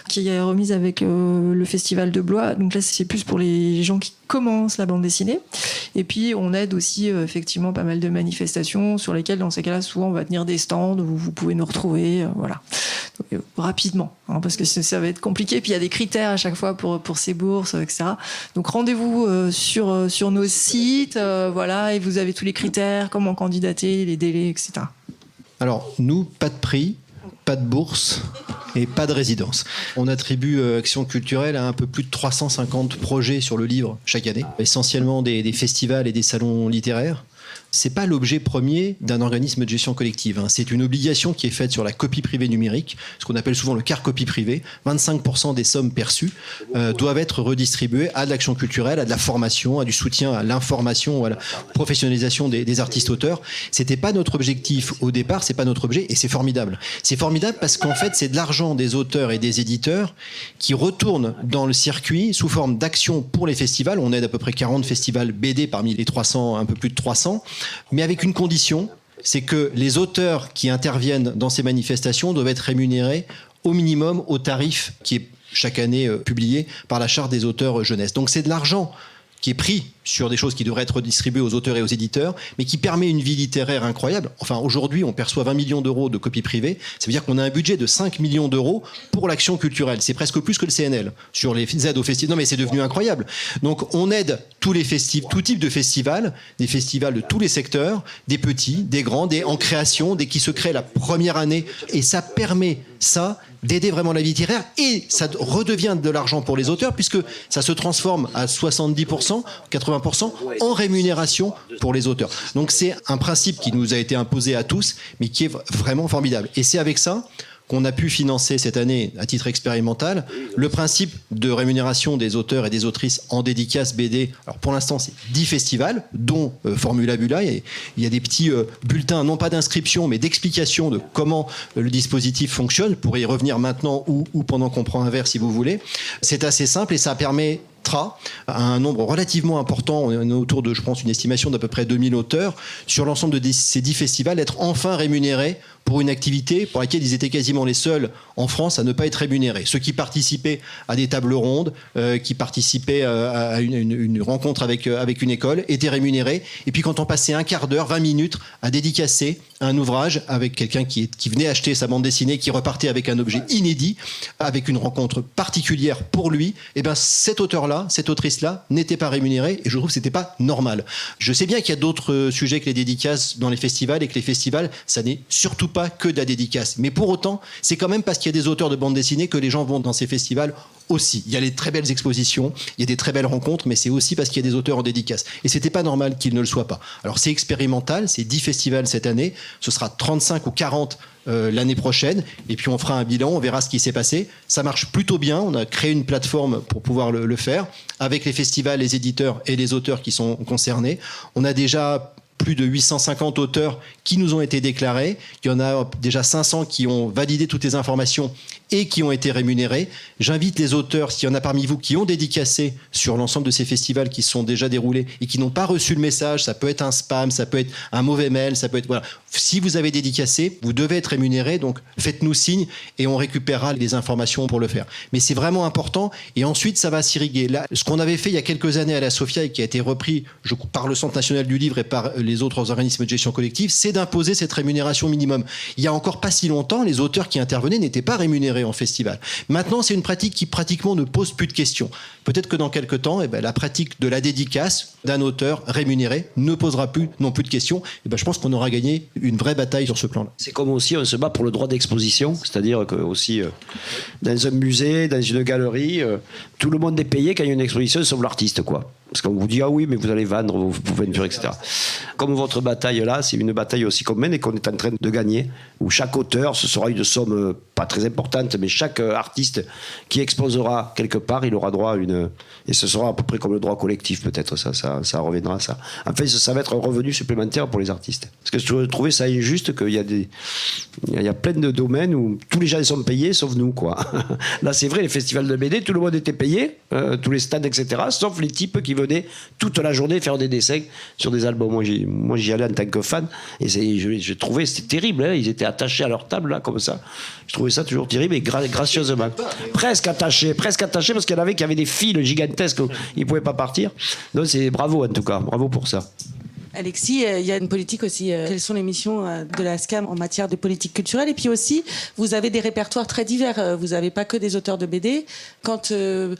qui est remise avec le Festival de Blois. Donc là, c'est plus pour les gens qui commencent la bande dessinée. Et puis, on aide aussi, effectivement, pas mal de manifestations sur lesquelles, dans ces cas-là, souvent, on va tenir des stands où vous pouvez nous retrouver, voilà. Donc, rapidement, hein, parce que ça va être compliqué. Puis, il y a des critères à chaque fois pour ces bourses, etc. Donc, rendez-vous sur nos sites, voilà, et vous avez tous les critères, comment candidater, les délais, etc. Alors, nous, pas de prix, pas de bourse et pas de résidence. On attribue Action culturelle à un peu plus de 350 projets sur le livre chaque année, essentiellement des festivals et des salons littéraires. C'est pas l'objet premier d'un organisme de gestion collective. C'est une obligation qui est faite sur la copie privée numérique, ce qu'on appelle souvent le quart copie privée. 25% des sommes perçues doivent être redistribuées à de l'action culturelle, à de la formation, à du soutien à l'information, à la professionnalisation des artistes-auteurs. C'était pas notre objectif au départ, c'est pas notre objet, et c'est formidable. C'est formidable parce qu'en fait, c'est de l'argent des auteurs et des éditeurs qui retourne dans le circuit sous forme d'actions pour les festivals. On aide à peu près 40 festivals BD parmi les 300, un peu plus de 300. Mais avec une condition, c'est que les auteurs qui interviennent dans ces manifestations doivent être rémunérés au minimum au tarif qui est chaque année publié par la Charte des auteurs jeunesse. Donc c'est de l'argent qui est pris sur des choses qui devraient être redistribuées aux auteurs et aux éditeurs, mais qui permet une vie littéraire incroyable. Enfin, aujourd'hui, on perçoit 20 millions d'euros de copies privées. Ça veut dire qu'on a un budget de 5 millions d'euros pour l'action culturelle. C'est presque plus que le CNL sur les aides aux festivals. Non, mais c'est devenu incroyable. Donc, on aide tous les tout type de festivals, des festivals de tous les secteurs, des petits, des grands, des en création, des qui se créent la première année. Et ça permet d'aider vraiment la vie littéraire, et ça redevient de l'argent pour les auteurs, puisque ça se transforme à 70%, 80% en rémunération pour les auteurs. Donc c'est un principe qui nous a été imposé à tous, mais qui est vraiment formidable. Et c'est avec ça qu'on a pu financer cette année, à titre expérimental, le principe de rémunération des auteurs et des autrices en dédicace BD. Alors pour l'instant, c'est 10 festivals, dont Formula Bula. Il y a des petits bulletins, non pas d'inscription, mais d'explication de comment le dispositif fonctionne. Vous pourrez y revenir maintenant ou pendant qu'on prend un verre, si vous voulez. C'est assez simple et ça permet à un nombre relativement important, on est autour de, je pense, une estimation d'à peu près 2000 auteurs, sur l'ensemble de ces 10 festivals, d'être enfin rémunérés pour une activité pour laquelle ils étaient quasiment les seuls en France à ne pas être rémunérés. Ceux qui participaient à des tables rondes, qui participaient à une rencontre avec une école, étaient rémunérés. Et puis quand on passait un quart d'heure, 20 minutes, à dédicacer un ouvrage avec quelqu'un qui venait acheter sa bande dessinée, qui repartait avec un objet inédit, avec une rencontre particulière pour lui, et bien cet auteur-là, cette autrice-là, n'était pas rémunérée, et je trouve que c'était pas normal. Je sais bien qu'il y a d'autres sujets que les dédicaces dans les festivals, et que les festivals, ça n'est surtout pas que de la dédicace. Mais pour autant, c'est quand même parce qu'il y a des auteurs de bande dessinée que les gens vont dans ces festivals aussi. Il y a les très belles expositions, il y a des très belles rencontres, mais c'est aussi parce qu'il y a des auteurs en dédicace. Et c'était pas normal qu'ils ne le soient pas. Alors c'est expérimental, c'est 10 festivals cette année, ce sera 35 ou 40 l'année prochaine, et puis on fera un bilan, on verra ce qui s'est passé. Ça marche plutôt bien, on a créé une plateforme pour pouvoir le faire, avec les festivals, les éditeurs et les auteurs qui sont concernés. On a déjà plus de 850 auteurs qui nous ont été déclarés. Il y en a déjà 500 qui ont validé toutes les informations et qui ont été rémunérés. J'invite les auteurs, s'il y en a parmi vous qui ont dédicacé sur l'ensemble de ces festivals qui sont déjà déroulés et qui n'ont pas reçu le message, ça peut être un spam, ça peut être un mauvais mail, ça peut être... Voilà. Si vous avez dédicacé, vous devez être rémunéré, donc faites-nous signe et on récupérera les informations pour le faire. Mais c'est vraiment important, et ensuite ça va s'irriguer. Là, ce qu'on avait fait il y a quelques années à la Sophia et qui a été repris par le Centre national du livre et par les autres organismes de gestion collective, c'est d'imposer cette rémunération minimum. Il y a encore pas si longtemps, les auteurs qui intervenaient n'étaient pas rémunérés en festival. Maintenant, c'est une pratique qui pratiquement ne pose plus de questions. Peut-être que dans quelques temps, la pratique de la dédicace d'un auteur rémunéré ne posera plus non plus de questions. Je pense qu'on aura gagné une vraie bataille sur ce plan-là. C'est comme aussi on se bat pour le droit d'exposition, c'est-à-dire que aussi dans un musée, dans une galerie, tout le monde est payé quand il y a une exposition, sauf l'artiste, quoi. Parce qu'on vous dit, ah oui, mais vous allez vendre vos peintures, etc. Comme votre bataille là, c'est une bataille aussi qu'on mène et qu'on est en train de gagner, où chaque auteur, ce sera une somme pas très importante, mais chaque artiste qui exposera quelque part, il aura droit à une... Et ce sera à peu près comme le droit collectif, peut-être, ça reviendra à ça. En fait, ça va être un revenu supplémentaire pour les artistes. Parce que je trouvais ça injuste qu'il y a il y a plein de domaines où tous les gens sont payés, sauf nous, quoi. Là, c'est vrai, les festivals de BD, tout le monde était payé, tous les stands, etc., sauf les types qui venaient toute la journée faire des dessins sur des albums. Moi, j'y allais en tant que fan, et je trouvais c'était terrible, hein. Ils étaient attachés à leur table, là, comme ça. Je trouvais ça toujours terrible, et gracieusement. Presque attachés, parce qu'il y en avait qui avaient des fils gigantesques, ils ne pouvaient pas partir. Donc, c'est bravo, en tout cas, bravo pour ça. Alexis, il y a une politique aussi. Quelles sont les missions de la SCAM en matière de politique culturelle? Et puis aussi, vous avez des répertoires très divers. Vous n'avez pas que des auteurs de BD. Quand,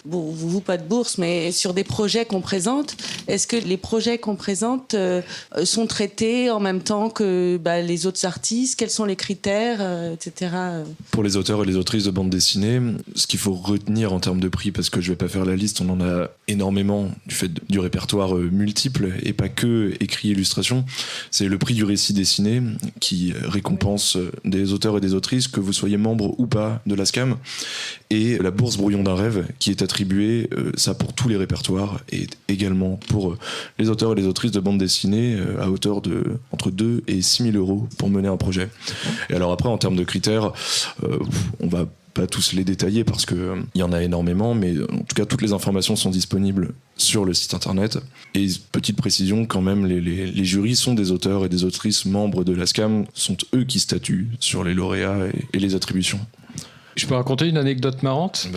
vous pas de bourse, mais sur des projets qu'on présente, est-ce que les projets qu'on présente sont traités en même temps que les autres artistes? Quels sont les critères, etc. Pour les auteurs et les autrices de bande dessinée, ce qu'il faut retenir en termes de prix, parce que je ne vais pas faire la liste, on en a énormément du fait du répertoire multiple et pas que écrit illustration, c'est le prix du récit dessiné qui récompense des auteurs et des autrices, que vous soyez membre ou pas de la SCAM, et la bourse Brouillon d'un rêve qui est attribuée, ça pour tous les répertoires, et également pour les auteurs et les autrices de bande dessinée à hauteur de entre 2 et 6 000 euros pour mener un projet. Et alors après, en termes de critères, on va pas tous les détailler parce que il y en a énormément, mais en tout cas toutes les informations sont disponibles sur le site internet. Et petite précision quand même, les jurys sont des auteurs et des autrices membres de la SCAM, sont eux qui statuent sur les lauréats et les attributions. Je peux raconter une anecdote marrante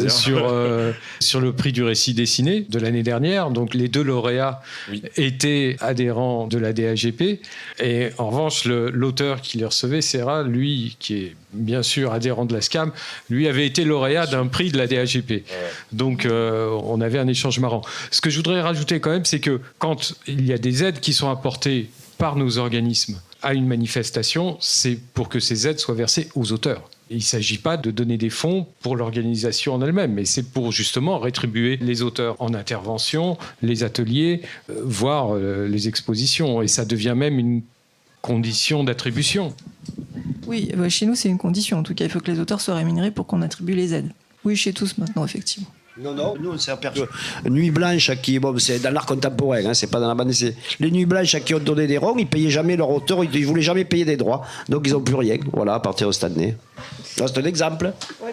sur le prix du récit dessiné de l'année dernière. Donc les 2 lauréats étaient adhérents de la DAGP et en revanche l'auteur qui les recevait, Serra, lui qui est bien sûr adhérent de la SCAM, lui avait été lauréat d'un prix de la DAGP. Donc on avait un échange marrant. Ce que je voudrais rajouter quand même, c'est que quand il y a des aides qui sont apportées par nos organismes à une manifestation, c'est pour que ces aides soient versées aux auteurs. Il ne s'agit pas de donner des fonds pour l'organisation en elle-même, mais c'est pour justement rétribuer les auteurs en intervention, les ateliers, voire les expositions. Et ça devient même une condition d'attribution. Oui, chez nous, c'est une condition. En tout cas, il faut que les auteurs soient rémunérés pour qu'on attribue les aides. Oui, chez tous maintenant, effectivement. Non, nous on s'est aperçu. Nuit Blanche, c'est dans l'art contemporain, hein, c'est pas dans la bande dessinée. Les Nuits Blanches à qui ont donné des ronds, ils payaient jamais leur auteur, ils voulaient jamais payer des droits, donc ils n'ont plus rien. Voilà, à partir de cette année. C'est un exemple. Ouais,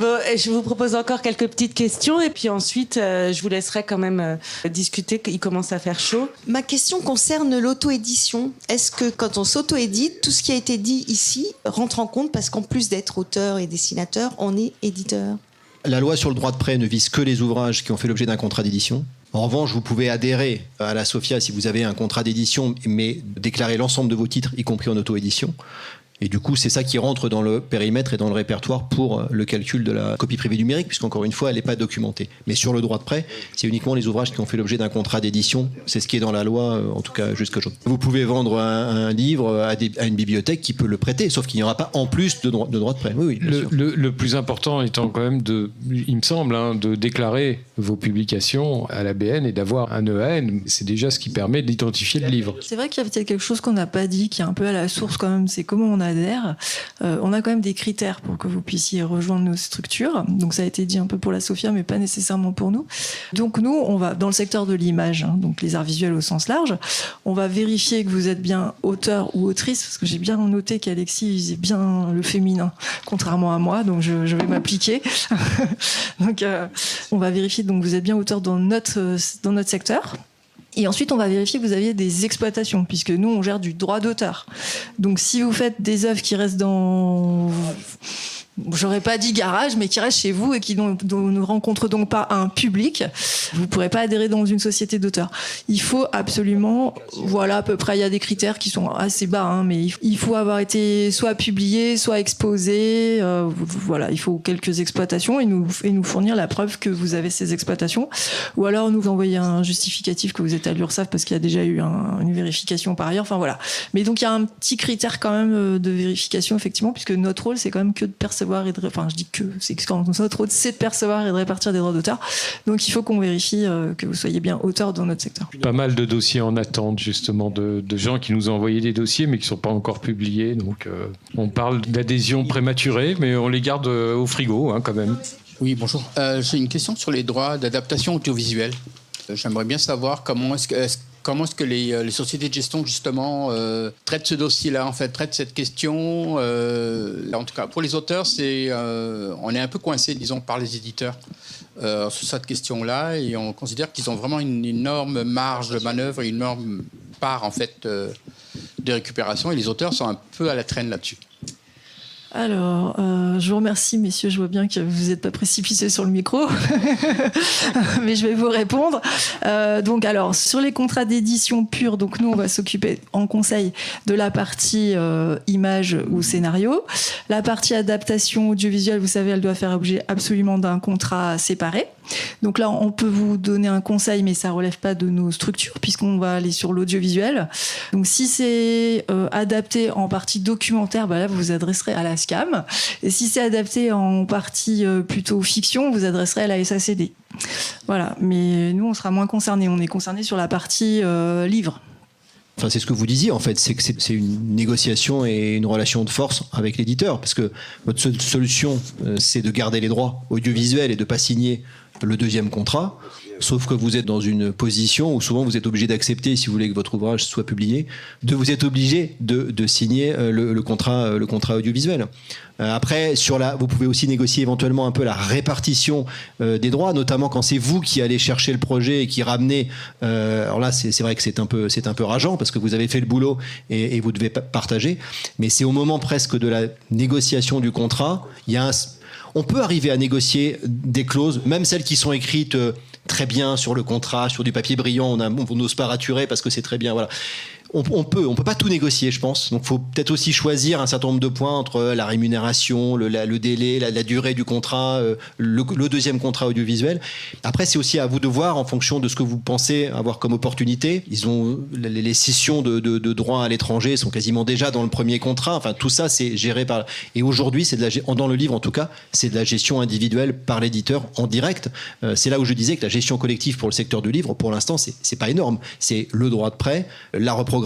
bon, je vous propose encore quelques petites questions et puis ensuite je vous laisserai quand même discuter, il commence à faire chaud. Ma question concerne l'auto-édition. Est-ce que quand on s'auto-édite, tout ce qui a été dit ici rentre en compte parce qu'en plus d'être auteur et dessinateur, on est éditeur? La loi sur le droit de prêt ne vise que les ouvrages qui ont fait l'objet d'un contrat d'édition. En revanche, vous pouvez adhérer à la SOFIA si vous avez un contrat d'édition, mais déclarer l'ensemble de vos titres, y compris en auto-édition. Et du coup, c'est ça qui rentre dans le périmètre et dans le répertoire pour le calcul de la copie privée numérique, puisqu'encore une fois, elle n'est pas documentée. Mais sur le droit de prêt, c'est uniquement les ouvrages qui ont fait l'objet d'un contrat d'édition. C'est ce qui est dans la loi, en tout cas jusqu'aujourd'hui. Vous pouvez vendre un livre à une bibliothèque qui peut le prêter, sauf qu'il n'y aura pas en plus de droit de prêt. Oui, bien sûr. Le plus important étant quand même, il me semble, de déclarer vos publications à l'ABN et d'avoir un EAN. C'est déjà ce qui permet d'identifier le livre. C'est vrai qu'il y a peut-être quelque chose qu'on n'a pas dit, qui est un peu à la source quand même, c'est comment on adhère. On a quand même des critères pour que vous puissiez rejoindre nos structures. Donc ça a été dit un peu pour la SOFIA, mais pas nécessairement pour nous. Donc nous, on va dans le secteur de l'image, donc les arts visuels au sens large, on va vérifier que vous êtes bien auteur ou autrice, parce que j'ai bien noté qu'Alexis visait bien le féminin, contrairement à moi, donc je vais m'appliquer. Donc on va vérifier que vous êtes bien auteur dans notre secteur. Et ensuite, on va vérifier que vous aviez des exploitations, puisque nous, on gère du droit d'auteur. Donc, si vous faites des œuvres qui restent dans... J'aurais pas dit garage, mais qui restent chez vous et qui ne rencontrent donc pas un public, vous pourrez pas adhérer dans une société d'auteurs. Il faut absolument, voilà, à peu près, il y a des critères qui sont assez bas, hein, mais il faut avoir été soit publié, soit exposé, voilà, il faut quelques exploitations et nous fournir la preuve que vous avez ces exploitations, ou alors nous envoyer un justificatif que vous êtes à l'URSSAF parce qu'il y a déjà eu une vérification par ailleurs, enfin voilà. Mais donc il y a un petit critère quand même de vérification, effectivement, puisque notre rôle, c'est quand même que de percevoir je dis que, c'est quand notre rôle, c'est de percevoir et de répartir des droits d'auteur. Donc il faut qu'on vérifie que vous soyez bien auteur dans notre secteur. Pas mal de dossiers en attente, justement, de gens qui nous ont envoyé des dossiers, mais qui ne sont pas encore publiés. Donc on parle d'adhésion prématurée, mais on les garde au frigo, hein, quand même. Oui, bonjour. J'ai une question sur les droits d'adaptation audiovisuelle. J'aimerais bien savoir comment est-ce que les sociétés de gestion, justement, traitent ce dossier-là, en fait, traitent cette question. En tout cas, pour les auteurs, on est un peu coincé, disons, par les éditeurs sur cette question-là, et on considère qu'ils ont vraiment une énorme marge de manœuvre et une énorme part, en fait, de récupération, et les auteurs sont un peu à la traîne là-dessus. Alors, je vous remercie, messieurs. Je vois bien que vous n'êtes pas précipités sur le micro, mais je vais vous répondre. Donc, alors, sur les contrats d'édition pure, donc nous, on va s'occuper en conseil de la partie image ou scénario. La partie adaptation audiovisuelle, vous savez, elle doit faire objet absolument d'un contrat séparé. Donc là, on peut vous donner un conseil, mais ça relève pas de nos structures, puisqu'on va aller sur l'audiovisuel. Donc si c'est adapté en partie documentaire, là, vous vous adresserez à la SCAM. Et si c'est adapté en partie plutôt fiction, vous adresserez à la SACD. Voilà. Mais nous, on sera moins concernés. On est concernés sur la partie livre. Enfin, c'est ce que vous disiez, en fait, c'est que c'est une négociation et une relation de force avec l'éditeur, parce que votre seule solution, c'est de garder les droits audiovisuels et de ne pas signer le deuxième contrat. Sauf que vous êtes dans une position où souvent vous êtes obligé d'accepter, si vous voulez que votre ouvrage soit publié, vous êtes obligé de signer le contrat audiovisuel. Après, vous pouvez aussi négocier éventuellement un peu la répartition des droits, notamment quand c'est vous qui allez chercher le projet et qui ramenez. Alors là, c'est vrai que c'est un peu rageant parce que vous avez fait le boulot et vous devez partager. Mais c'est au moment presque de la négociation du contrat, on peut arriver à négocier des clauses, même celles qui sont écrites très bien sur le contrat, sur du papier brillant, on n'ose pas raturer parce que c'est très bien, voilà. On peut pas tout négocier, je pense. Donc, il faut peut-être aussi choisir un certain nombre de points entre la rémunération, le délai, la durée du contrat, le deuxième contrat audiovisuel. Après, c'est aussi à vous de voir en fonction de ce que vous pensez avoir comme opportunité. Ils ont les cessions de droits à l'étranger sont quasiment déjà dans le premier contrat. Enfin, tout ça, c'est géré par. Et aujourd'hui, dans le livre en tout cas, c'est de la gestion individuelle par l'éditeur en direct. C'est là où je disais que la gestion collective pour le secteur du livre, pour l'instant, c'est pas énorme. C'est le droit de prêt, la reprographie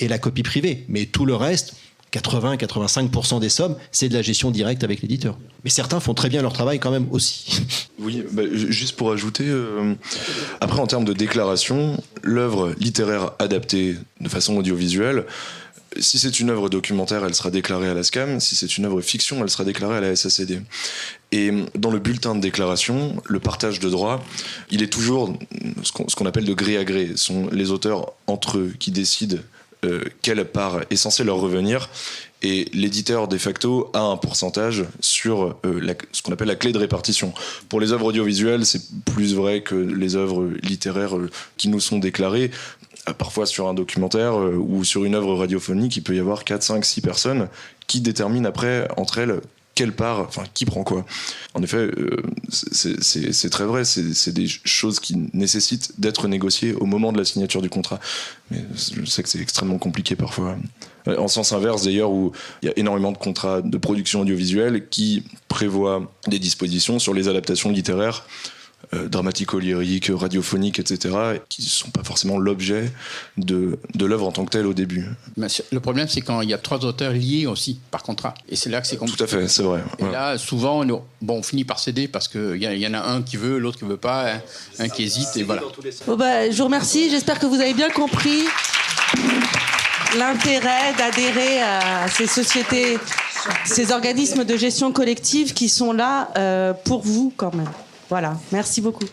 et la copie privée. Mais tout le reste, 80-85% des sommes, c'est de la gestion directe avec l'éditeur. Mais certains font très bien leur travail quand même aussi. Oui, juste pour ajouter, après en termes de déclaration, l'œuvre littéraire adaptée de façon audiovisuelle, si c'est une œuvre documentaire, elle sera déclarée à la SCAM. Si c'est une œuvre fiction, elle sera déclarée à la SACD. Et dans le bulletin de déclaration, le partage de droits, il est toujours ce qu'on appelle de gré à gré. Ce sont les auteurs entre eux qui décident quelle part est censée leur revenir. Et l'éditeur, de facto, a un pourcentage sur ce qu'on appelle la clé de répartition. Pour les œuvres audiovisuelles, c'est plus vrai que les œuvres littéraires qui nous sont déclarées. Parfois sur un documentaire ou sur une œuvre radiophonique, il peut y avoir 4, 5, 6 personnes qui déterminent après, entre elles, quelle part, enfin, qui prend quoi. En effet, c'est très vrai, c'est des choses qui nécessitent d'être négociées au moment de la signature du contrat. Mais je sais que c'est extrêmement compliqué parfois. En sens inverse d'ailleurs, où il y a énormément de contrats de production audiovisuelle qui prévoient des dispositions sur les adaptations littéraires, dramatico-lyriques, radiophoniques, etc., qui ne sont pas forcément l'objet de l'œuvre en tant que telle au début. Mais le problème, c'est quand il y a 3 auteurs liés aussi par contrat. Et c'est là que c'est compliqué. Tout à fait, c'est vrai. Et là, souvent, on finit par céder parce qu'il y en a un qui veut, l'autre qui ne veut pas, un qui hésite, et voilà. Je vous remercie. J'espère que vous avez bien compris l'intérêt d'adhérer à ces sociétés, ces organismes de gestion collective qui sont là pour vous quand même. Voilà, merci beaucoup.